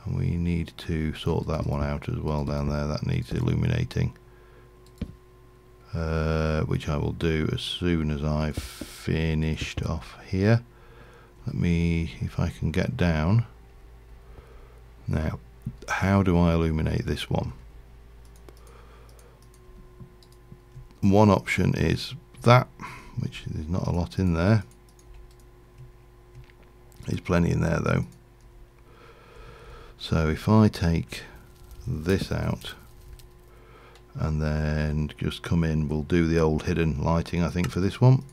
And we need to sort that one out as well down there. That needs illuminating, which I will do as soon as I've finished off here. Let me, if I can get down. Now, how do I illuminate this one? One option is that, which there's not a lot in there. There's plenty in there though. So if I take this out and then just come in, we'll do the old hidden lighting, I think, for this one.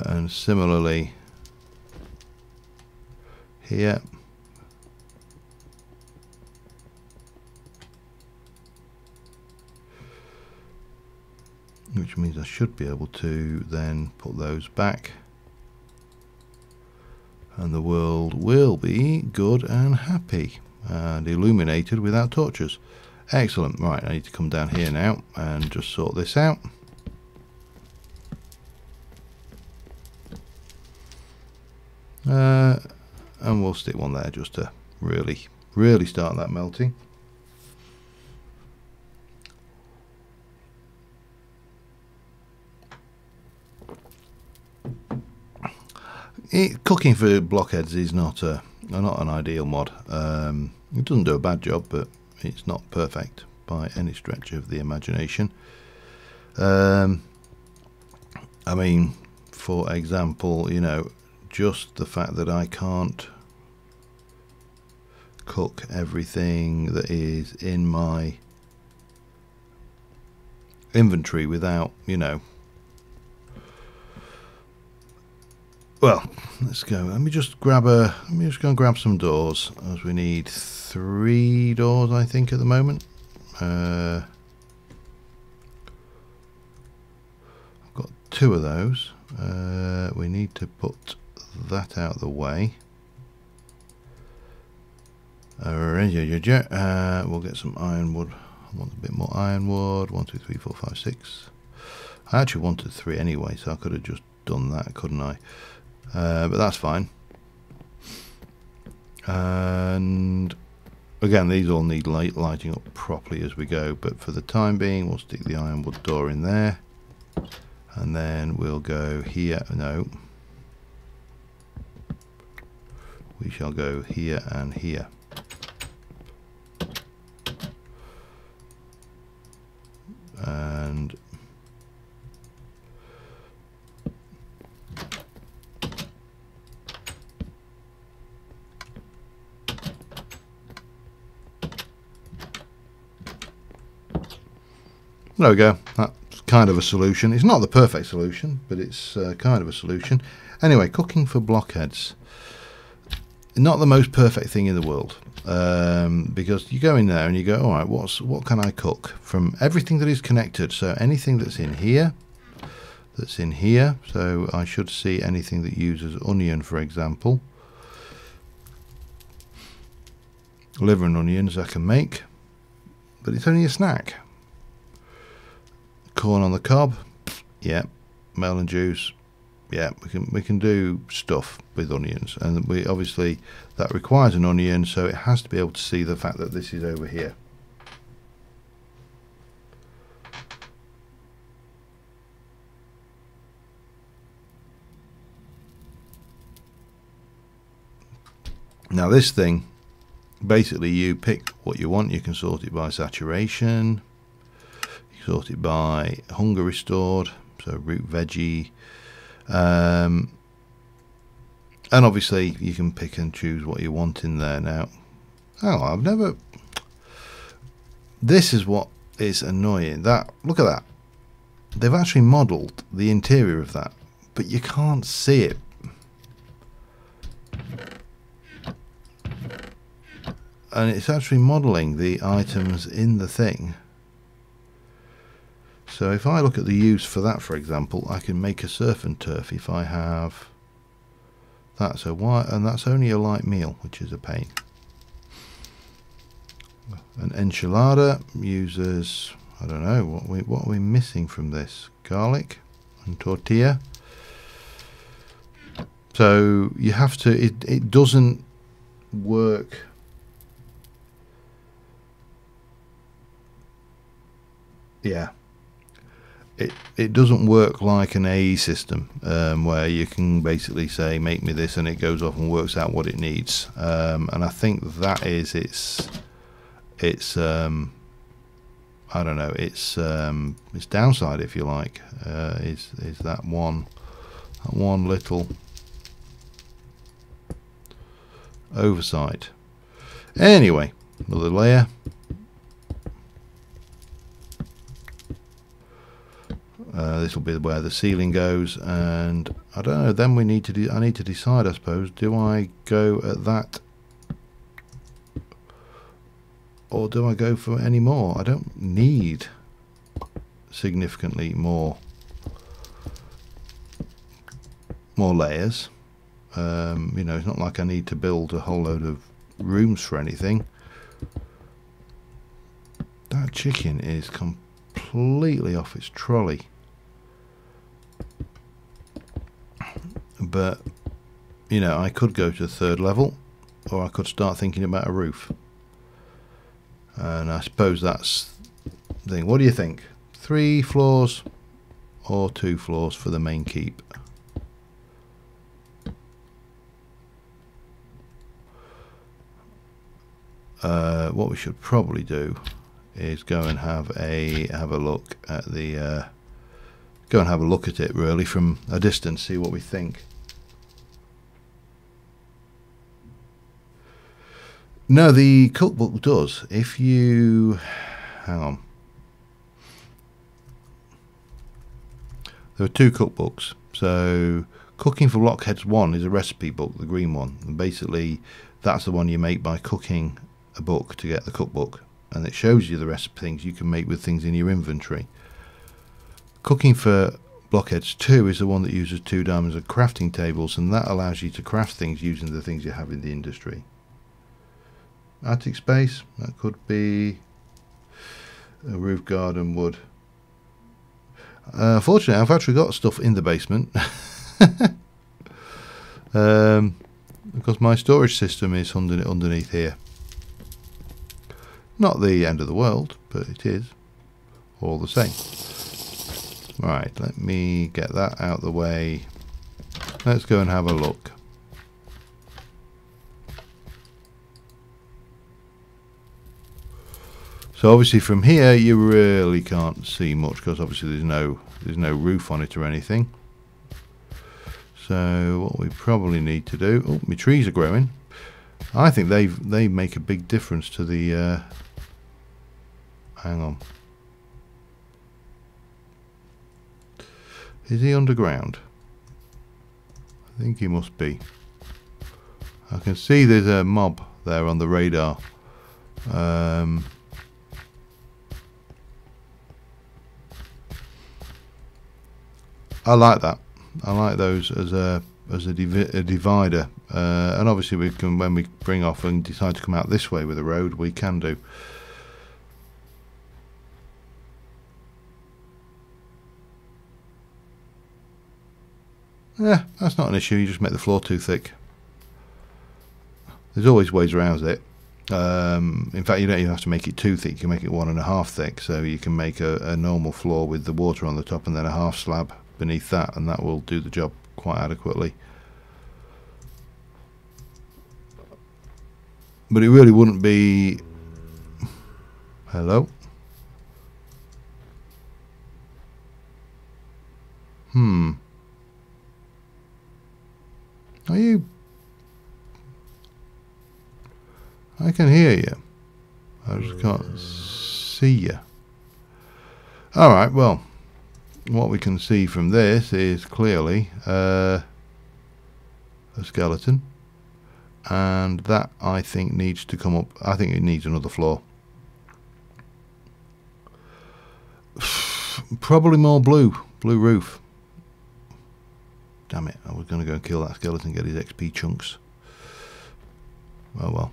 And similarly here, which means I should be able to then put those back and the world will be good and happy and illuminated without torches. Excellent. Right, I need to come down here now and just sort this out. And we'll stick one there just to really start that melting. Cooking for blockheads is not an ideal mod. It doesn't do a bad job, but it's not perfect by any stretch of the imagination. I mean, for example, just the fact that I can't cook everything that is in my inventory without, well, let's go. Let me just go and grab some doors, as we need 3 doors, I think, at the moment. I've got 2 of those. We need to put that out of the way. We'll get some ironwood. I want a bit more ironwood. 1, 2, 3, 4, 5, 6. I actually wanted 3 anyway, so I could have just done that, couldn't I? But that's fine. And again, these all need lighting up properly as we go, but for the time being we'll stick the ironwood door in there, and then we'll go here. No, we shall go here and here. And There we go. That's kind of a solution. It's not the perfect solution, but it's kind of a solution. Anyway, cooking for blockheads. Not the most perfect thing in the world, because you go in there and you go, all right, what can I cook from everything that is connected? So anything that's in here, so I should see anything that uses onion, for example. Liver and onions I can make, but it's only a snack. Corn on the cob, yeah. Melon juice, yeah. We can do stuff with onions, and we obviously that requires an onion, so it has to be able to see the fact that this is over here. Now this thing, basically you pick what you want. You can sort it by saturation, you sort it by hunger restored, so root veggie, and obviously you can pick and choose what you want in there. Now, this is what is annoying. That, look at that, they've actually modelled the interior of that, but you can't see it. And it's actually modelling the items in the thing. So if I look at the use for that, for example, I can make a surf and turf if I have that. So why? And that's only a light meal, which is a pain. An enchilada uses, I don't know, what are we missing from this? Garlic and tortilla. So you have to, it doesn't work. Yeah, it doesn't work like an AE system, where you can basically say make me this and it goes off and works out what it needs, and I think that is its I don't know, its downside, if you like, is that one little oversight. Anyway, another layer. This will be where the ceiling goes, and I don't know, then we need to I need to decide, I suppose, do I go at that or do I go for any more? I don't need significantly more layers. You know, it's not like I need to build a whole load of rooms for anything. That chicken is completely off its trolley. But, you know, I could go to the third level, or I could start thinking about a roof. And I suppose that's the thing. What do you think? 3 floors or 2 floors for the main keep? What we should probably do is go and have a look at the go and have a look at it really from a distance, see what we think. No, the cookbook does. If you hang on, there are 2 cookbooks. So Cooking for Blockheads 1 is a recipe book, the green one, and basically that's the one you make by cooking a book to get the cookbook, and it shows you the recipe things you can make with things in your inventory. Cooking for Blockheads 2 is the one that uses 2 diamonds and crafting tables, and that allows you to craft things using the things you have in the industry. Attic space, that could be a roof garden wood. Fortunately, I've actually got stuff in the basement because my storage system is underneath here. Not the end of the world, but it is all the same. Right, let me get that out of the way. Let's go and have a look. So obviously from here you really can't see much because obviously there's no roof on it or anything. So what we probably need to do, oh, my trees are growing. I think they make a big difference to the hang on. Is he underground? I think he must be. I can see there's a mob there on the radar. I like that. I like those as a divider, and obviously we can, when we bring off and decide to come out this way with the road, we can do. Yeah, that's not an issue. You just make the floor too thick. There's always ways around it. In fact, you don't even have to make it too thick. You can make it 1.5 thick, so you can make a normal floor with the water on the top and then a half slab beneath that, and that will do the job quite adequately. But it really wouldn't be... Hello? Are you... I can hear you. I just can't see you. Alright, well, what we can see from this is clearly a skeleton. And that, I think, needs to come up. I think it needs another floor. Probably more blue roof. Damn it, I was going to go and kill that skeleton and get his XP chunks. Oh well.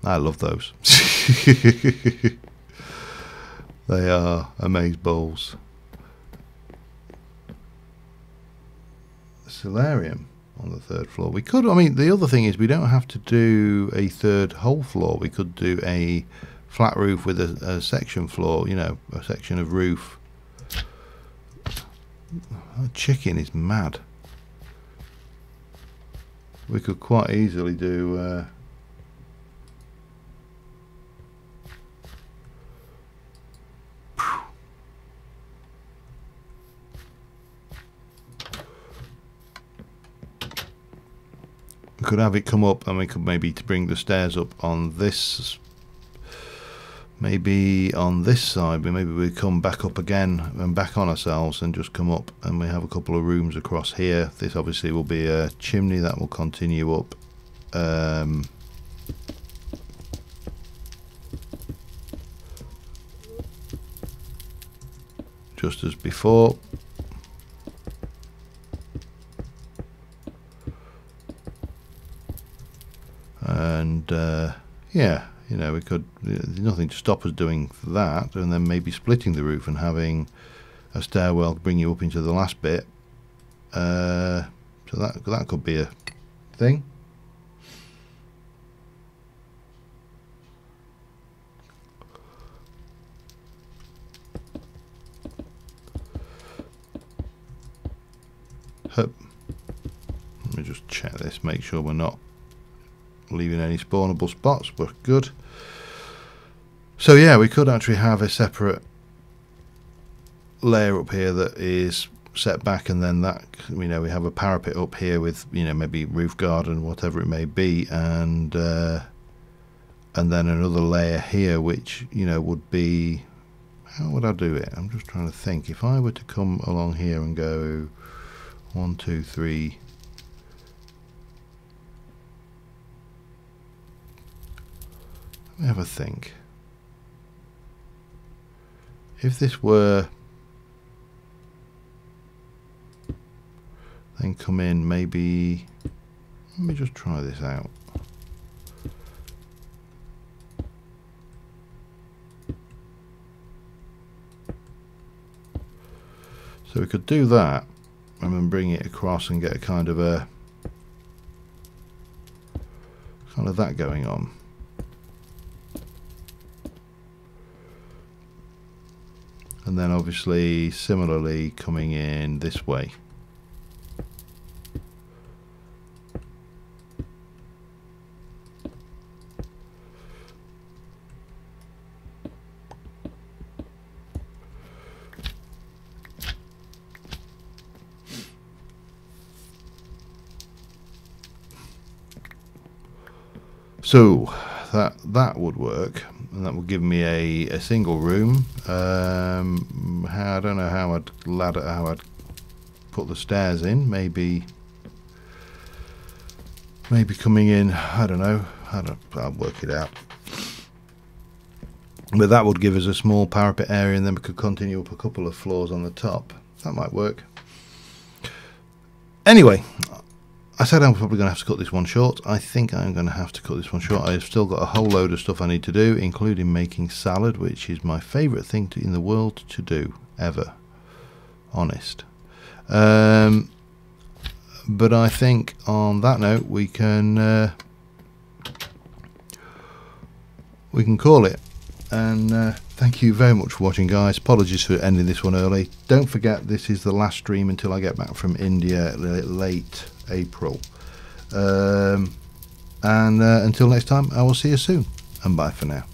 I love those. They are amazeballs. Solarium on the 3rd floor. We could, I mean, the other thing is we don't have to do a 3rd whole floor. We could do a flat roof with a section floor, you know, a section of roof. That chicken is mad. We could quite easily do we could have it come up, and we could maybe to bring the stairs up on this, maybe on this side, but maybe we come back up again and back on ourselves and just come up, and we have a couple of rooms across here. This obviously will be a chimney that will continue up. Just as before. And yeah, you know, we could, there's nothing to stop us doing that, and then maybe splitting the roof and having a stairwell to bring you up into the last bit. So that could be a thing. Let me just check this, make sure we're not leaving any spawnable spots. We're good. So yeah, we could actually have a separate layer up here that is set back, and then that, you know, we have a parapet up here with, you know, maybe roof garden, whatever it may be, and then another layer here, which, you know, would be, how would I do it? I'm just trying to think. If I were to come along here and go 1, 2, 3. Let me have a think. If this were, then come in, maybe, let me just try this out. So we could do that and then bring it across and get a kind of that going on. And then obviously similarly coming in this way. So that would work. and that will give me a single room. I don't know how I'd put the stairs in. Maybe coming in, I don't know. I'll work it out. But that would give us a small parapet area, and then we could continue up a couple of floors on the top. That might work. Anyway, I said I'm probably going to have to cut this one short. I think I'm going to have to cut this one short. I've still got a whole load of stuff I need to do, including making salad, which is my favourite thing in the world to do, ever. Honest. But I think on that note we can call it. And thank you very much for watching, guys. Apologies for ending this one early. Don't forget, this is the last stream until I get back from India late April. And until next time, I will see you soon, and bye for now.